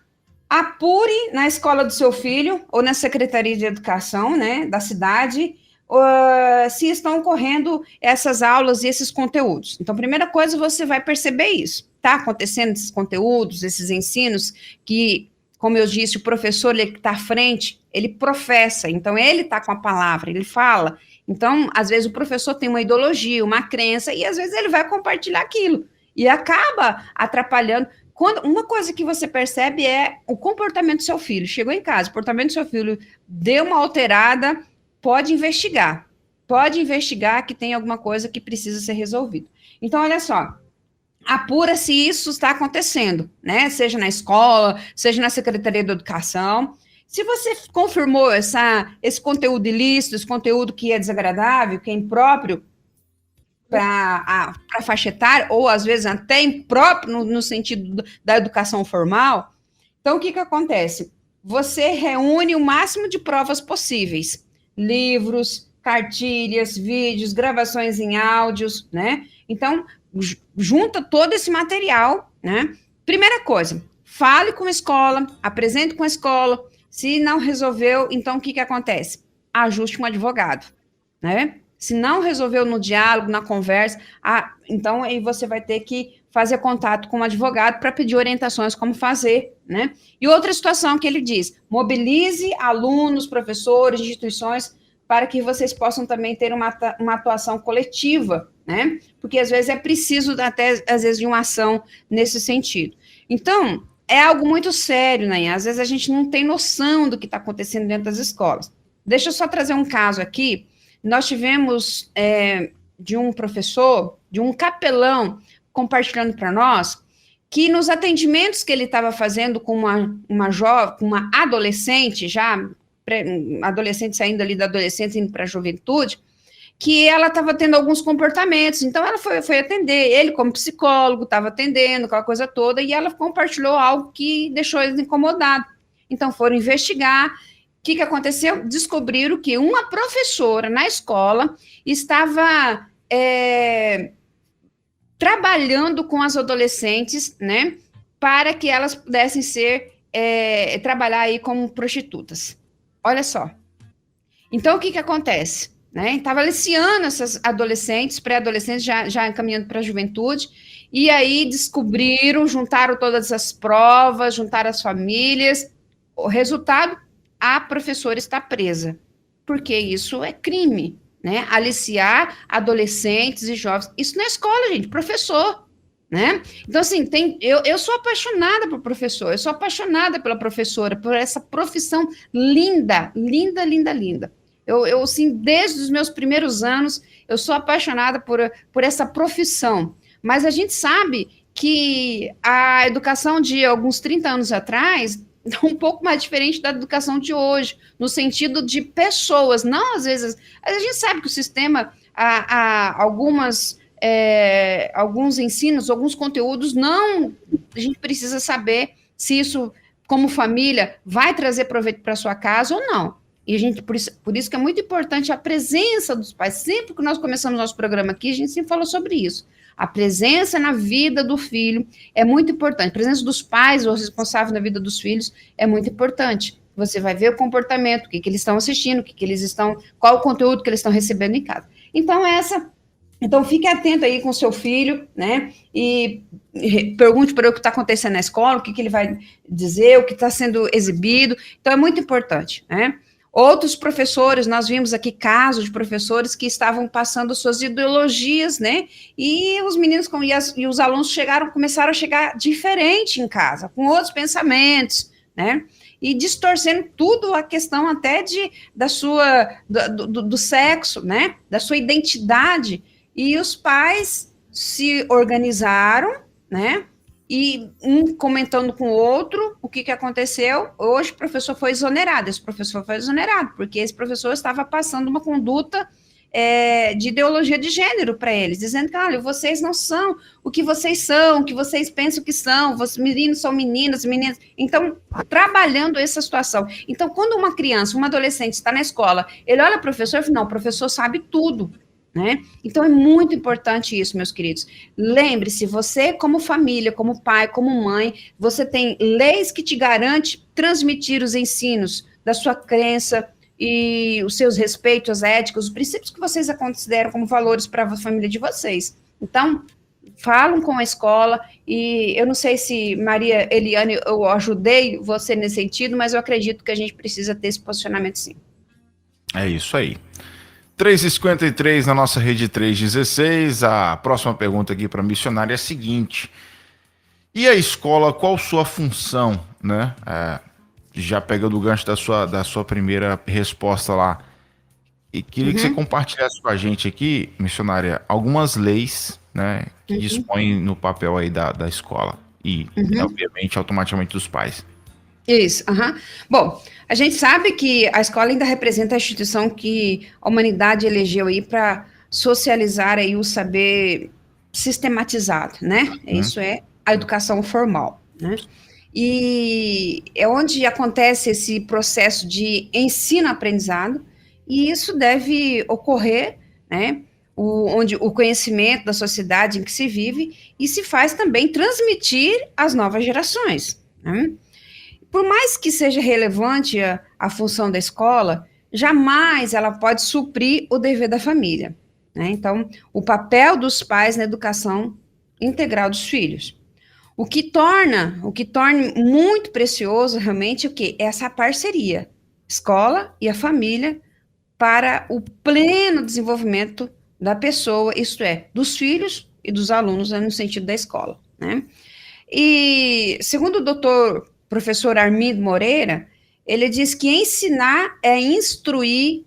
apure na escola do seu filho ou na Secretaria de Educação, né, da cidade, se estão ocorrendo essas aulas e esses conteúdos. Então, primeira coisa, você vai perceber isso. Está acontecendo esses conteúdos, esses ensinos que, como eu disse, o professor ele que está à frente, ele professa, então ele está com a palavra, ele fala. Então, às vezes o professor tem uma ideologia, uma crença, e às vezes ele vai compartilhar aquilo. E acaba atrapalhando. Uma coisa que você percebe é o comportamento do seu filho. Chegou em casa, o comportamento do seu filho deu uma alterada, pode investigar. Pode investigar que tem alguma coisa que precisa ser resolvida. Então, olha só, apura se isso está acontecendo, né? Seja na escola, seja na Secretaria de Educação. Se você confirmou esse conteúdo ilícito, esse conteúdo que é desagradável, que é impróprio, para a faixa etária, ou às vezes até impróprio no sentido da educação formal, então o que acontece? Você reúne o máximo de provas possíveis, livros, cartilhas, vídeos, gravações em áudios, né? Então, junta todo esse material, né? Primeira coisa, fale com a escola, apresente com a escola, se não resolveu, então o que acontece? Ajuste um advogado, né? Se não resolveu no diálogo, na conversa, então aí você vai ter que fazer contato com um advogado para pedir orientações como fazer, né? E outra situação que ele diz, mobilize alunos, professores, instituições, para que vocês possam também ter uma atuação coletiva, né? Porque às vezes é preciso até, às vezes, de uma ação nesse sentido. Então, é algo muito sério, né? Às vezes a gente não tem noção do que está acontecendo dentro das escolas. Deixa eu só trazer um caso aqui. Nós tivemos de um professor, de um capelão, compartilhando para nós, que nos atendimentos que ele estava fazendo com uma jovem, com uma adolescente, já adolescente saindo ali da adolescência, indo para a juventude, que ela estava tendo alguns comportamentos, então ela foi atender, ele como psicólogo estava atendendo, aquela coisa toda, e ela compartilhou algo que deixou eles incomodados. Então foram investigar. O que aconteceu? Descobriram que uma professora na escola estava trabalhando com as adolescentes, né, para que elas pudessem trabalhar aí como prostitutas. Olha só. Então, o que acontece? Né? Estava aliciando essas adolescentes, pré-adolescentes, já encaminhando para a juventude, e aí descobriram, juntaram todas as provas, juntaram as famílias. O resultado, a professora está presa, porque isso é crime, né? Aliciar adolescentes e jovens. Isso na escola, gente, professor, né? Então, assim, eu sou apaixonada por professor, eu sou apaixonada pela professora, por essa profissão linda, linda, linda, linda. Eu assim, desde os meus primeiros anos, eu sou apaixonada por essa profissão. Mas a gente sabe que a educação de alguns 30 anos atrás é um pouco mais diferente da educação de hoje, no sentido de pessoas, não às vezes. A gente sabe que o sistema, alguns ensinos, alguns conteúdos, não. A gente precisa saber se isso, como família, vai trazer proveito para sua casa ou não. E a gente, por isso que é muito importante a presença dos pais. Sempre que nós começamos nosso programa aqui, a gente sempre falou sobre isso. A presença na vida do filho é muito importante. A presença dos pais, ou responsável na vida dos filhos, é muito importante. Você vai ver o comportamento, o que eles estão assistindo, qual o conteúdo que eles estão recebendo em casa. Então, fique atento aí com o seu filho, né? E pergunte para ele o que está acontecendo na escola, o que ele vai dizer, o que está sendo exibido. Então, é muito importante, né? Outros professores, nós vimos aqui casos de professores que estavam passando suas ideologias, né? E os meninos e os alunos começaram a chegar diferente em casa, com outros pensamentos, né? E distorcendo tudo a questão até do sexo, né? Da sua identidade. E os pais se organizaram, né? E um comentando com o outro, o que aconteceu? Hoje o professor foi exonerado, porque esse professor estava passando uma conduta de ideologia de gênero para eles, dizendo que, olha, vocês não são o que vocês pensam que são, os meninos são meninas. Então, trabalhando essa situação. Então, quando uma criança, um adolescente está na escola, ele olha o professor e fala, não, o professor sabe tudo. Né? Então, é muito importante isso, meus queridos. Lembre-se, você como família, como pai, como mãe, você tem leis que te garantem transmitir os ensinos da sua crença e os seus respeitos éticos, os princípios que vocês consideram como valores para a família de vocês. Então, falam com a escola, e eu não sei se, Maria Eliane, eu ajudei você nesse sentido, mas eu acredito que a gente precisa ter esse posicionamento, sim. É isso aí. 3h53 na nossa rede 316. A próxima pergunta aqui para a missionária é a seguinte: e a escola, qual sua função, né? Já pegando o gancho da sua primeira resposta lá, e queria que você compartilhasse com a gente aqui, missionária, algumas leis, né, que dispõem no papel aí da escola e, obviamente, automaticamente dos pais. Isso, Bom, a gente sabe que a escola ainda representa a instituição que a humanidade elegeu aí para socializar aí o saber sistematizado, né? Isso é a educação formal, né? E é onde acontece esse processo de ensino-aprendizado, e isso deve ocorrer, né? Onde o conhecimento da sociedade em que se vive e se faz também transmitir às novas gerações, né? Por mais que seja relevante a função da escola, jamais ela pode suprir o dever da família, né? Então, o papel dos pais na educação integral dos filhos. O que torna muito precioso realmente o quê? Essa parceria, escola e a família, para o pleno desenvolvimento da pessoa, isto é, dos filhos e dos alunos, né, no sentido da escola, né? E, segundo o professor Armindo Moreira, ele diz que ensinar é instruir,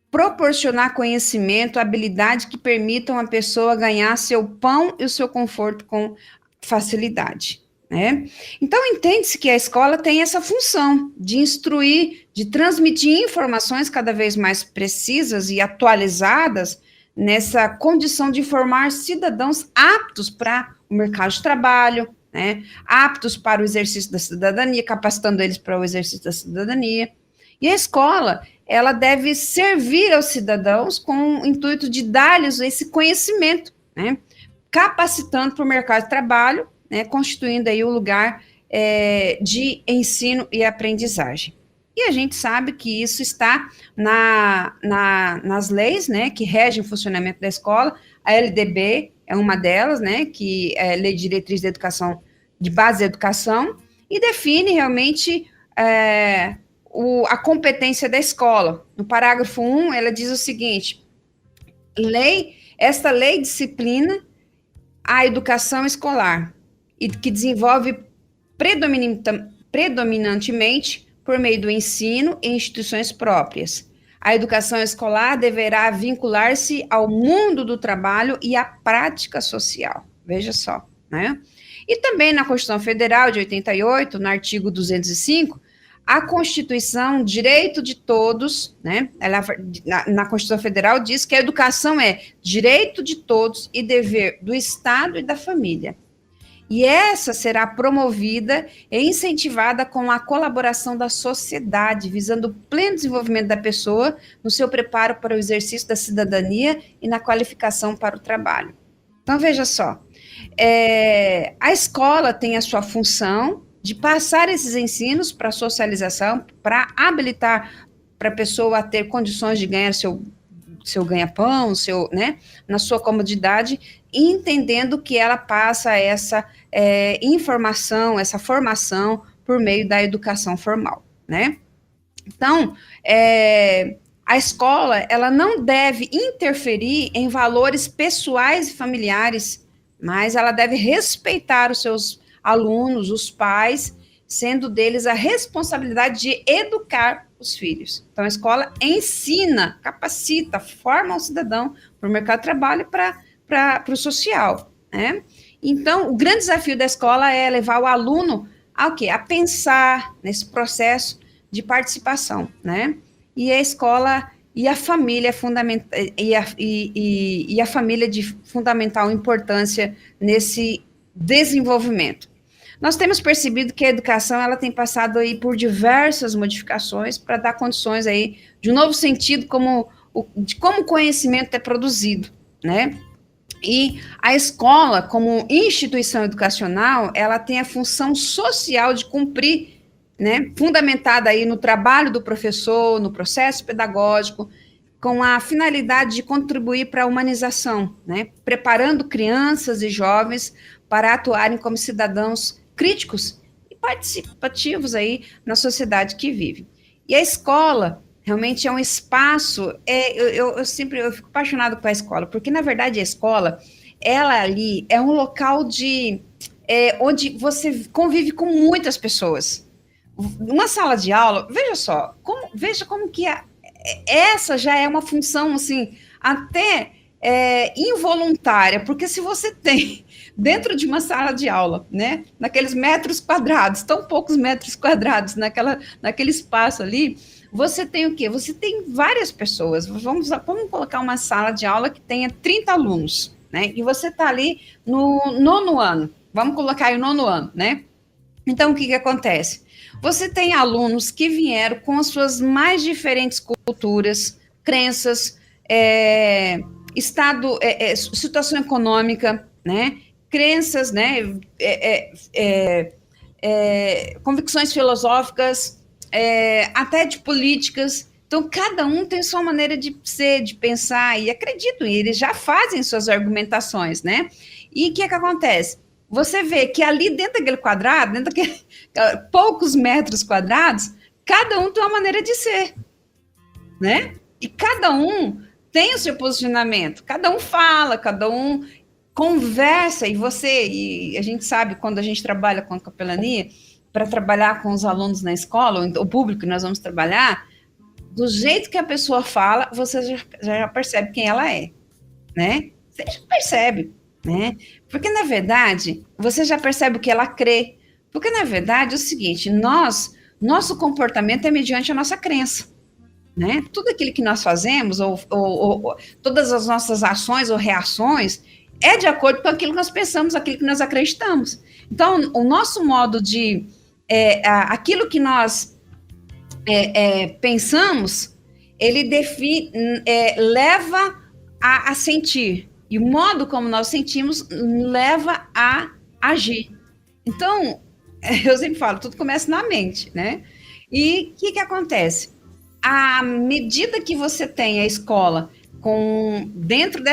proporcionar conhecimento, habilidade que permitam a pessoa ganhar seu pão e o seu conforto com facilidade, né? Então, entende-se que a escola tem essa função de instruir, de transmitir informações cada vez mais precisas e atualizadas nessa condição de formar cidadãos aptos para o mercado de trabalho, né? Aptos para o exercício da cidadania, capacitando eles para o exercício da cidadania. E a escola, ela deve servir aos cidadãos com o intuito de dar-lhes esse conhecimento, né? Capacitando para o mercado de trabalho, né, constituindo aí o lugar de ensino e aprendizagem. E a gente sabe que isso está nas leis, né, que regem o funcionamento da escola. A LDB é uma delas, né, que é a Lei de Diretriz da Educação, de Base da Educação, e define realmente a competência da escola. No parágrafo 1, ela diz o seguinte: esta lei disciplina a educação escolar, e que desenvolve predominantemente por meio do ensino em instituições próprias. A educação escolar deverá vincular-se ao mundo do trabalho e à prática social. Veja só, né? E também na Constituição Federal de 88, no artigo 205, a Constituição, direito de todos, né? Na Constituição Federal diz que a educação é direito de todos e dever do Estado e da família. E essa será promovida e incentivada com a colaboração da sociedade, visando o pleno desenvolvimento da pessoa no seu preparo para o exercício da cidadania e na qualificação para o trabalho. Então, veja só, a escola tem a sua função de passar esses ensinos para socialização, para habilitar para a pessoa a ter condições de ganhar seu ganha-pão, né, na sua comodidade, entendendo que ela passa essa informação, essa formação por meio da educação formal, né? Então, a escola, ela não deve interferir em valores pessoais e familiares, mas ela deve respeitar os seus alunos, os pais, sendo deles a responsabilidade de educar os filhos. Então, a escola ensina, capacita, forma o cidadão para o mercado de trabalho e para o social, né? Então, o grande desafio da escola é levar o aluno a quê? A pensar nesse processo de participação, né? E a escola e a família e a família de fundamental importância nesse desenvolvimento. Nós temos percebido que a educação ela tem passado aí por diversas modificações para dar condições aí de um novo sentido de como o conhecimento é produzido, né? E a escola, como instituição educacional, ela tem a função social de cumprir, né, fundamentada aí no trabalho do professor, no processo pedagógico, com a finalidade de contribuir para a humanização, né, preparando crianças e jovens para atuarem como cidadãos críticos e participativos aí na sociedade que vive. E a escola realmente é um espaço, eu fico apaixonado com a escola, porque na verdade a escola, ela ali é um local onde você convive com muitas pessoas. Uma sala de aula, veja como que essa já é uma função, assim, até involuntária, porque se você tem dentro de uma sala de aula, né, naqueles metros quadrados, tão poucos metros quadrados naquele espaço ali, você tem o quê? Você tem várias pessoas. Vamos colocar uma sala de aula que tenha 30 alunos, né, e você está ali no 9º ano, vamos colocar aí o 9º ano, né? Então, o que acontece? Você tem alunos que vieram com as suas mais diferentes culturas, crenças, situação econômica, né? Crenças, né? Convicções filosóficas, até de políticas. Então, cada um tem sua maneira de ser, de pensar, e acredito, eles já fazem suas argumentações, né? E o que acontece? Você vê que ali dentro daquele quadrado, dentro daquele poucos metros quadrados, cada um tem uma maneira de ser, né? E cada um tem o seu posicionamento, cada um fala, cada um conversa, e a gente sabe, quando a gente trabalha com a capelania, para trabalhar com os alunos na escola, o público que nós vamos trabalhar, do jeito que a pessoa fala, você já percebe quem ela é, né? Você já percebe, né? Porque, na verdade, você já percebe o que ela crê. Porque, na verdade, é o seguinte, nosso comportamento é mediante a nossa crença, né? Tudo aquilo que nós fazemos, ou todas as nossas ações ou reações, é de acordo com aquilo que nós pensamos, aquilo que nós acreditamos. Então, o nosso modo de... aquilo que nós pensamos, ele leva a sentir. E o modo como nós sentimos leva a agir. Então, eu sempre falo, tudo começa na mente, né? E o que acontece? À medida que você tem a escola dentro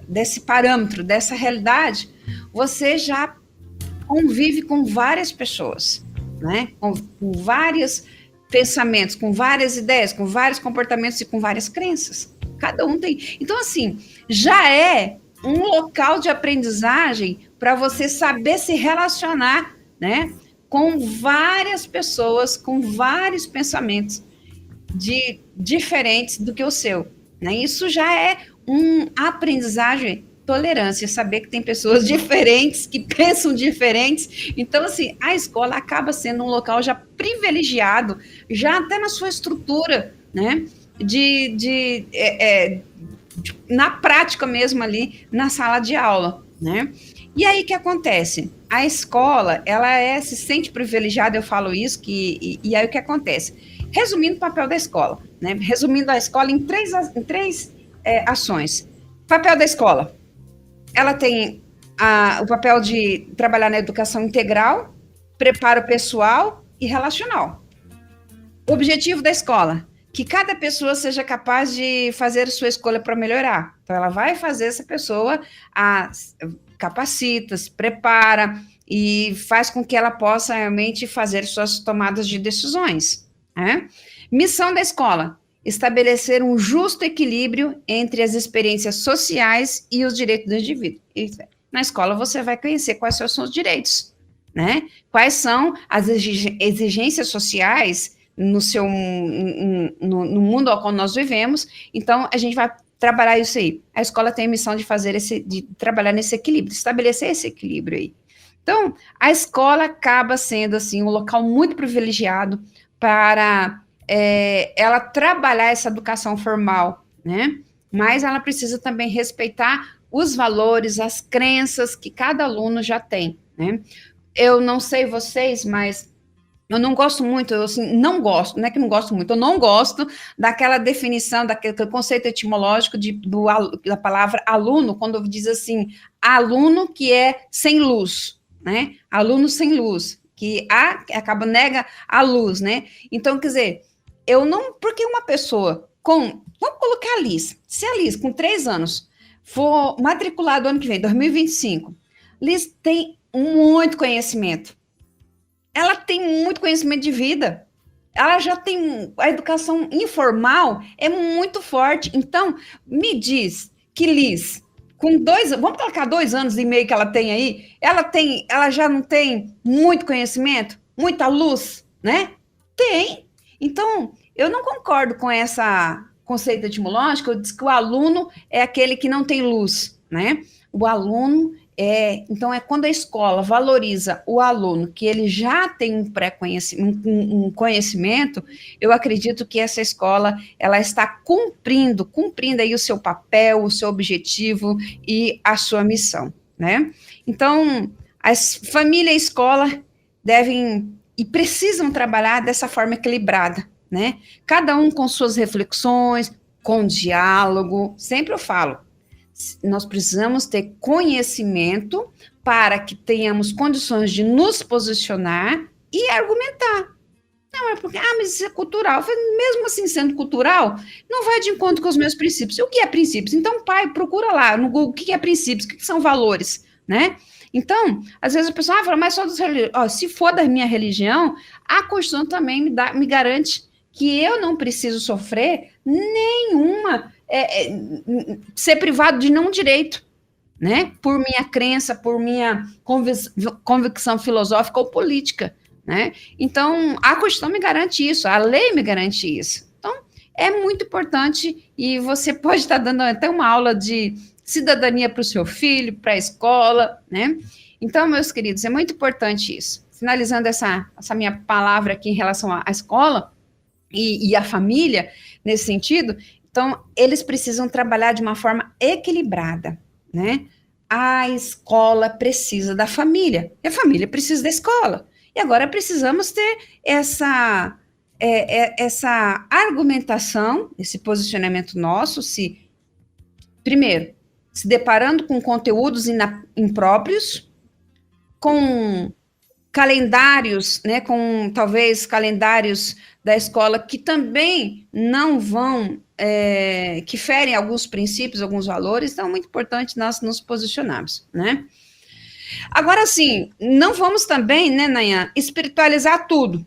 desse parâmetro, dessa realidade, você já convive com várias pessoas, né? Com vários pensamentos, com várias ideias, com vários comportamentos e com várias crenças. Cada um tem. Então, assim, já é um local de aprendizagem para você saber se relacionar, né, com várias pessoas, com vários pensamentos diferentes do que o seu, né? Isso já é aprendizagem, tolerância, saber que tem pessoas diferentes, que pensam diferentes. Então, assim, a escola acaba sendo um local já privilegiado, já até na sua estrutura, né? Na prática mesmo ali, na sala de aula, né? E aí, o que acontece? A escola, ela se sente privilegiada, eu falo isso, e aí o que acontece? Resumindo o papel da escola, né? Resumindo a escola em três ações. Papel da escola, ela tem o papel de trabalhar na educação integral, preparo pessoal e relacional. O objetivo da escola, que cada pessoa seja capaz de fazer sua escolha para melhorar. Então, ela vai fazer essa pessoa, capacita, se prepara e faz com que ela possa realmente fazer suas tomadas de decisões, né? Missão da escola, estabelecer um justo equilíbrio entre as experiências sociais e os direitos do indivíduo. E na escola você vai conhecer quais são os direitos, né? Quais são as exigências sociais no mundo ao qual nós vivemos. Então, a gente vai trabalhar isso aí. A escola tem a missão de trabalhar nesse equilíbrio, estabelecer esse equilíbrio aí. Então, a escola acaba sendo, assim, um local muito privilegiado para ela trabalhar essa educação formal, né? Mas ela precisa também respeitar os valores, as crenças que cada aluno já tem, né? Eu não sei vocês, mas eu não gosto muito, não gosto, não é que não gosto muito, eu não gosto daquela definição, daquele conceito etimológico da palavra aluno, quando diz assim, aluno que é sem luz, né? Aluno sem luz, que nega a luz, né? Então, quer dizer, porque uma pessoa vamos colocar a Liz, se a Liz com 3 anos for matriculada ano que vem, 2025, Liz tem muito conhecimento. Ela tem muito conhecimento de vida. Ela já tem... A educação informal é muito forte. Então, me diz que Liz, com 2... Vamos colocar 2 anos e meio que ela tem aí, ela já não tem muito conhecimento? Muita luz, né? Tem. Então, eu não concordo com essa conceito etimológico, eu disse que o aluno é aquele que não tem luz, né? O aluno então, quando a escola valoriza o aluno, que ele já tem um conhecimento, eu acredito que essa escola, ela está cumprindo aí o seu papel, o seu objetivo e a sua missão, né? Então, as família e escola devem e precisam trabalhar dessa forma equilibrada, né? Cada um com suas reflexões, com diálogo, sempre eu falo, nós precisamos ter conhecimento para que tenhamos condições de nos posicionar e argumentar. Não, é porque, mas isso é cultural. Eu falei, mesmo assim, sendo cultural, não vai de encontro com os meus princípios. E o que é princípios? Então, pai, procura lá no Google o que é princípios, o que são valores, né? Então, às vezes a pessoa fala, mas só dos religiosos. Se for da minha religião, a Constituição também me garante que eu não preciso sofrer nenhuma, ser privado de nenhum direito, né? Por minha crença, por minha convicção filosófica ou política, né? Então, a Constituição me garante isso, a lei me garante isso. Então, é muito importante e você pode estar dando até uma aula de cidadania para o seu filho, para a escola, né? Então, meus queridos, é muito importante isso. Finalizando essa minha palavra aqui em relação à escola e à família, nesse sentido, então, eles precisam trabalhar de uma forma equilibrada, né? A escola precisa da família, e a família precisa da escola. E agora precisamos ter essa argumentação, esse posicionamento nosso, primeiro, se deparando com conteúdos impróprios, com calendários, né, com talvez calendários da escola que também não vão, que ferem alguns princípios, alguns valores, então é muito importante nós nos posicionarmos, né? Agora, sim, não vamos também, né, Nayan, espiritualizar tudo,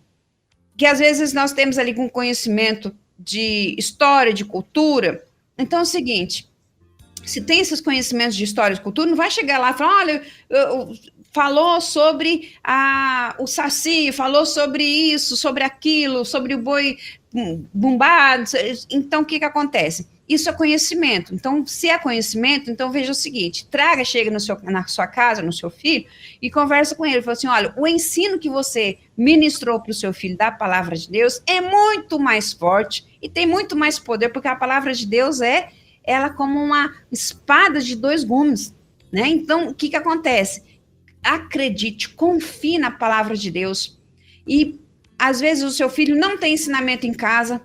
que às vezes nós temos ali com conhecimento de história, de cultura, então é o seguinte, se tem esses conhecimentos de história e de cultura, não vai chegar lá e falar, olha, falou sobre o Saci, falou sobre isso, sobre aquilo, sobre o boi bumbá. Então, o que acontece? Isso é conhecimento. Então, se é conhecimento, então veja o seguinte, chega na sua casa, no seu filho, e conversa com ele. Fala assim, olha, o ensino que você ministrou para o seu filho da palavra de Deus é muito mais forte e tem muito mais poder, porque a palavra de Deus ela como uma espada de 2 gumes, né? Então, o que acontece? Acredite, confie na palavra de Deus. E, às vezes, o seu filho não tem ensinamento em casa.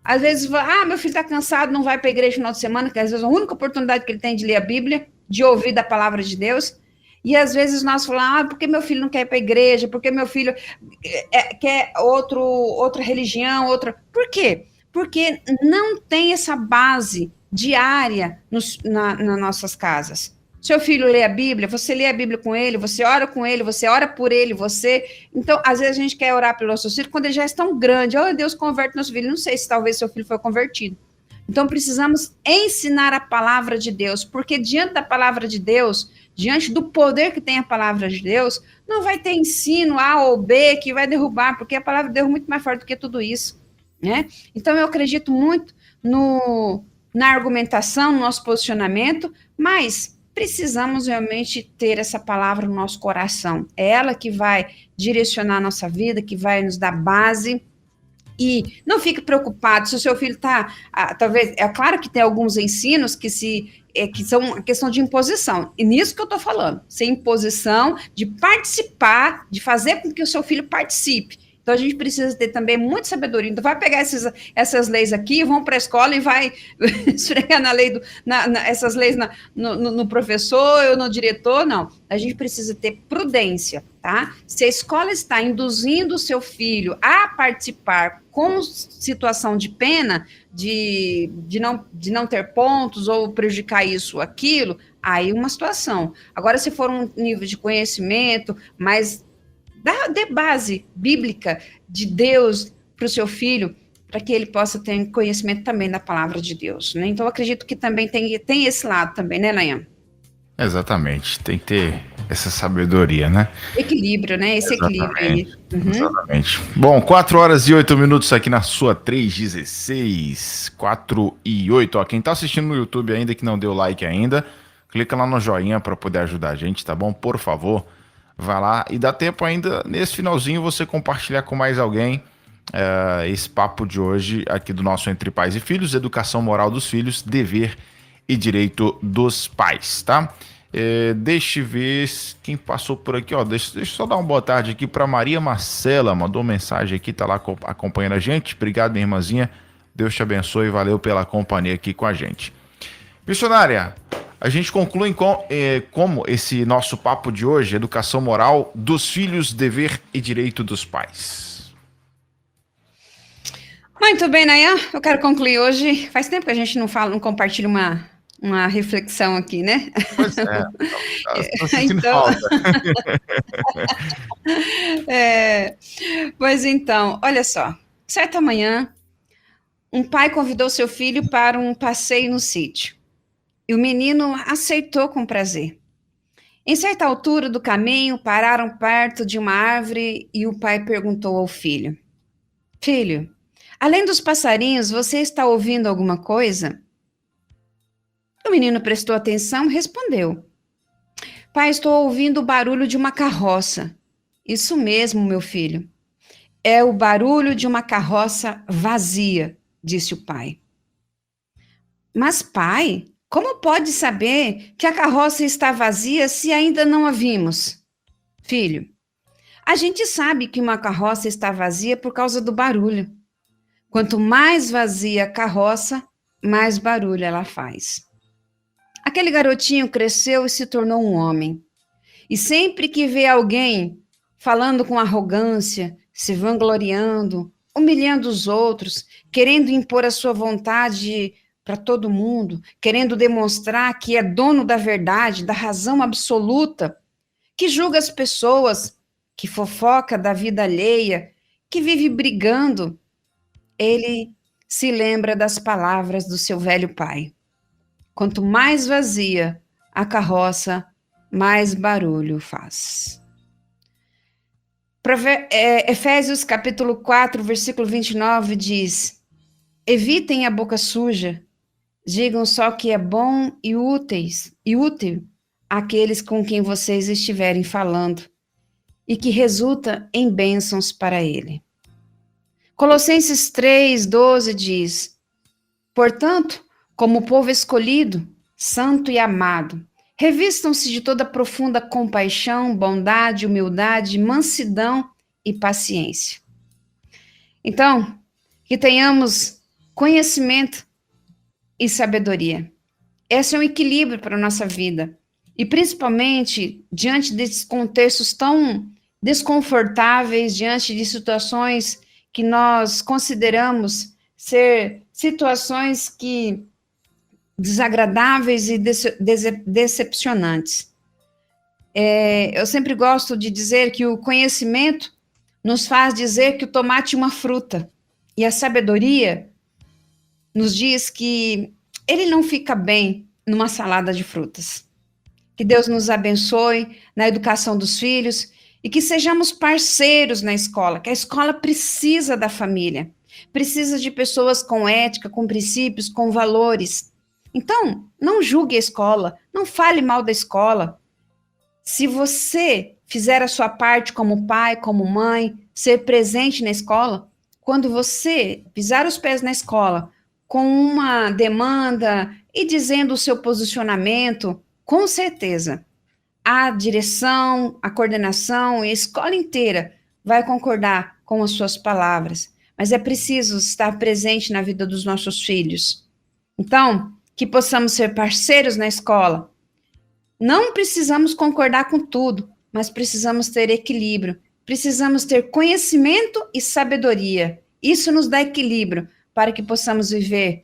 Às vezes, meu filho está cansado, não vai para a igreja no final de semana, que às vezes é a única oportunidade que ele tem de ler a Bíblia, de ouvir da palavra de Deus. E, às vezes, nós falamos, por que meu filho não quer ir para a igreja? Por que meu filho quer outra religião? Por quê? Porque não tem essa base diária nas nossas casas. Seu filho lê a Bíblia, você lê a Bíblia com ele, você ora por ele, Então, às vezes a gente quer orar pelos nossos filhos quando eles já estão grandes. Oh, Deus converte nosso filho. Não sei se talvez seu filho foi convertido. Então, precisamos ensinar a palavra de Deus, porque diante da palavra de Deus, diante do poder que tem a palavra de Deus, não vai ter ensino A ou B que vai derrubar, porque a palavra de Deus é muito mais forte do que tudo isso, né? Então, eu acredito muito na argumentação, no nosso posicionamento, mas precisamos realmente ter essa palavra no nosso coração. É ela que vai direcionar a nossa vida, que vai nos dar base. E não fique preocupado se o seu filho está... talvez, é claro que tem alguns ensinos que são uma questão de imposição. E nisso que eu estou falando. Sem imposição, de participar, de fazer com que o seu filho participe. Então, a gente precisa ter também muita sabedoria. Então, vai pegar essas leis aqui, vão para a escola e vai esfregar essas leis no professor ou no diretor. Não, a gente precisa ter prudência, tá? Se a escola está induzindo o seu filho a participar com situação de pena, de não ter pontos ou prejudicar isso ou aquilo, aí uma situação. Agora, se for um nível de conhecimento, mas dê base bíblica de Deus para o seu filho, para que ele possa ter conhecimento também da palavra de Deus, né? Então, eu acredito que também tem esse lado também, né, Nayan? Exatamente, tem que ter essa sabedoria, né? Equilíbrio, né? Esse equilíbrio aí. Uhum. Exatamente. Bom, 4h08 aqui na sua 316, 4h08. Ó, quem tá assistindo no YouTube ainda que não deu like ainda, clica lá no joinha para poder ajudar a gente, tá bom? Por favor. Vai lá e dá tempo ainda, nesse finalzinho, você compartilhar com mais alguém esse papo de hoje aqui do nosso Entre Pais e Filhos, Educação Moral dos Filhos, Dever e Direito dos Pais, tá? Deixa eu ver quem passou por aqui, ó. Deixa eu só dar uma boa tarde aqui para Maria Marcela, mandou mensagem aqui, tá lá acompanhando a gente. Obrigado, minha irmãzinha. Deus te abençoe, valeu pela companhia aqui com a gente. Missionária, a gente conclui como esse nosso papo de hoje, Educação Moral dos Filhos, Dever e Direito dos Pais. Muito bem, Nayan, eu quero concluir hoje. Faz tempo que a gente não fala, não compartilha uma reflexão aqui, né? Pois é, estou sentindo Então, falta. pois então, olha só. Certa manhã, um pai convidou seu filho para um passeio no sítio. E o menino aceitou com prazer. Em certa altura do caminho, pararam perto de uma árvore e o pai perguntou ao filho: Filho, além dos passarinhos, você está ouvindo alguma coisa? O menino prestou atenção e respondeu: Pai, estou ouvindo o barulho de uma carroça. Isso mesmo, meu filho. É o barulho de uma carroça vazia, disse o pai. Mas, pai, como pode saber que a carroça está vazia se ainda não a vimos? Filho, a gente sabe que uma carroça está vazia por causa do barulho. Quanto mais vazia a carroça, mais barulho ela faz. Aquele garotinho cresceu e se tornou um homem. E sempre que vê alguém falando com arrogância, se vangloriando, humilhando os outros, querendo impor a sua vontade para todo mundo, querendo demonstrar que é dono da verdade, da razão absoluta, que julga as pessoas, que fofoca da vida alheia, que vive brigando, ele se lembra das palavras do seu velho pai. Quanto mais vazia a carroça, mais barulho faz. Efésios capítulo 4, versículo 29 diz: Evitem a boca suja, digam só que é bom e útil àqueles com quem vocês estiverem falando e que resulta em bênçãos para ele. Colossenses 3:12 diz: Portanto, como povo escolhido, santo e amado, revistam-se de toda profunda compaixão, bondade, humildade, mansidão e paciência. Então, que tenhamos conhecimento e sabedoria. Esse é um equilíbrio para a nossa vida. E principalmente diante desses contextos tão desconfortáveis, diante de situações que nós consideramos ser situações que desagradáveis e decepcionantes. Eu sempre gosto de dizer que o conhecimento nos faz dizer que o tomate é uma fruta, e a sabedoria nos diz que ele não fica bem numa salada de frutas. Que Deus nos abençoe na educação dos filhos e que sejamos parceiros na escola, que a escola precisa da família, precisa de pessoas com ética, com princípios, com valores. Então, não julgue a escola, não fale mal da escola. Se você fizer a sua parte como pai, como mãe, ser presente na escola, quando você pisar os pés na escola com uma demanda e dizendo o seu posicionamento, com certeza, a direção, a coordenação e a escola inteira vai concordar com as suas palavras. Mas é preciso estar presente na vida dos nossos filhos. Então, que possamos ser parceiros na escola. Não precisamos concordar com tudo, mas precisamos ter equilíbrio. Precisamos ter conhecimento e sabedoria. Isso nos dá equilíbrio para que possamos viver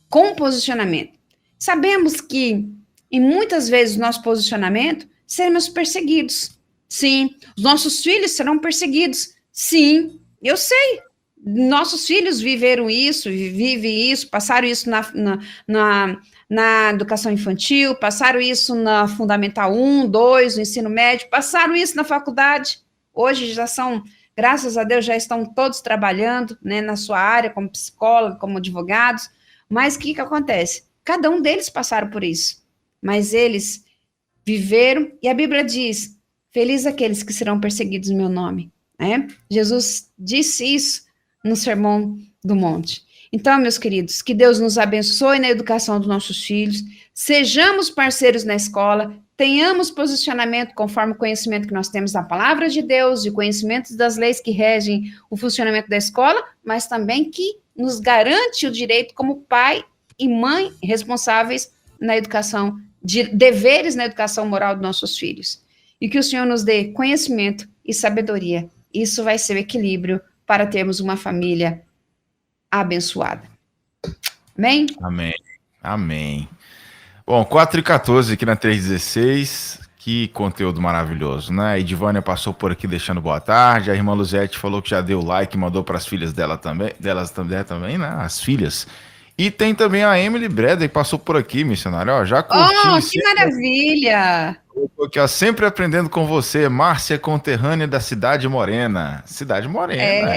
com posicionamento. Sabemos que, em muitas vezes, o nosso posicionamento, seremos perseguidos. Sim, os nossos filhos serão perseguidos. Sim, eu sei. Nossos filhos viveram isso, vivem isso, passaram isso na educação infantil, passaram isso na Fundamental 1, 2, no ensino médio, passaram isso na faculdade. Hoje já são, graças a Deus, já estão todos trabalhando, né, na sua área, como psicólogo, como advogados. Mas o que acontece? Cada um deles passaram por isso. Mas eles viveram, e a Bíblia diz, felizes aqueles que serão perseguidos em meu nome. Né? Jesus disse isso no Sermão do Monte. Então, meus queridos, que Deus nos abençoe na educação dos nossos filhos, sejamos parceiros na escola, tenhamos posicionamento conforme o conhecimento que nós temos da palavra de Deus e conhecimentos das leis que regem o funcionamento da escola, mas também que nos garante o direito como pai e mãe responsáveis na educação, de deveres na educação moral dos nossos filhos. E que o Senhor nos dê conhecimento e sabedoria. Isso vai ser o equilíbrio para termos uma família abençoada. Amém? Amém. Amém. Bom, 4h14 aqui na 316. Que conteúdo maravilhoso, né? A Edivânia passou por aqui deixando boa tarde. A irmã Luzete falou que já deu like, mandou para as filhas dela também, também, né? As filhas. E tem também a Emily Breda, que passou por aqui, missionário. Ó, já curti. Oh, que maravilha! Aqui, ó, sempre aprendendo com você, Márcia, conterrânea da Cidade Morena. Cidade Morena.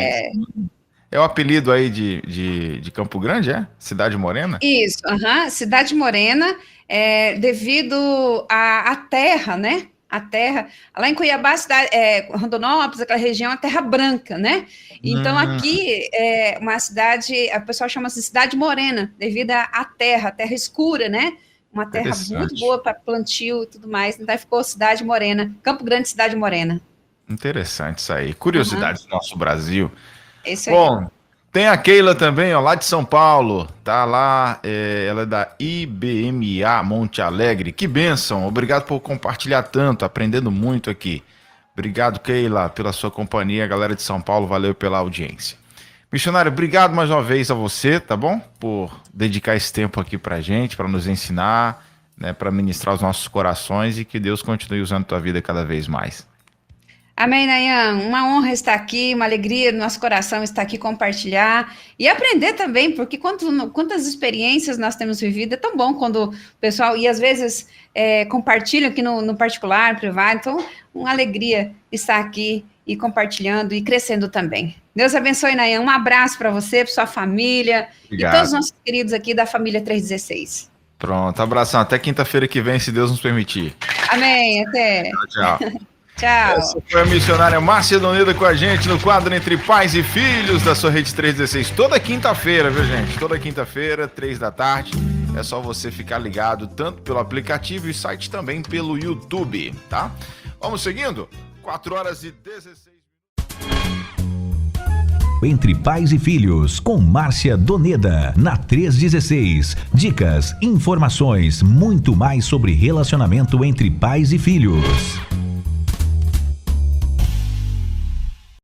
É o apelido aí de Campo Grande, é? Cidade Morena? Isso, Cidade Morena, devido à terra, né? A terra, lá em Cuiabá, Rondonópolis, aquela região, a terra branca, né? Então, aqui é uma cidade, o pessoal chama de Cidade Morena, devido à terra escura, né? Uma terra muito boa para plantio e tudo mais. Então, ficou Cidade Morena, Campo Grande, Cidade Morena. Interessante isso aí. Curiosidades do nosso Brasil. Isso aí. Bom, tem a Keila também, ó, lá de São Paulo, tá lá, ela é da IBMA Monte Alegre. Que bênção, obrigado por compartilhar tanto, aprendendo muito aqui. Obrigado, Keila, pela sua companhia, galera de São Paulo, valeu pela audiência. Missionário, obrigado mais uma vez a você, tá bom? Por dedicar esse tempo aqui pra gente, para nos ensinar, né, para ministrar os nossos corações e que Deus continue usando a tua vida cada vez mais. Amém, Nayan. Uma honra estar aqui, uma alegria no nosso coração estar aqui, compartilhar e aprender também, porque quantas experiências nós temos vivido, é tão bom quando o pessoal, e às vezes compartilham aqui no particular, privado, então uma alegria estar aqui e compartilhando e crescendo também. Deus abençoe, Nayan. Um abraço para você, para sua família. Obrigado. E todos os nossos queridos aqui da família 316. Pronto, abração. Até quinta-feira que vem, se Deus nos permitir. Amém. Até. Tchau. Tchau. Essa foi a missionária Márcia Doneda com a gente no quadro Entre Pais e Filhos da sua Rede 316. Toda quinta-feira, viu, gente? Toda quinta-feira, 3 da tarde. É só você ficar ligado tanto pelo aplicativo e site também pelo YouTube, tá? Vamos seguindo? 4h16. Entre Pais e Filhos, com Márcia Doneda, na 316. Dicas, informações, muito mais sobre relacionamento entre pais e filhos.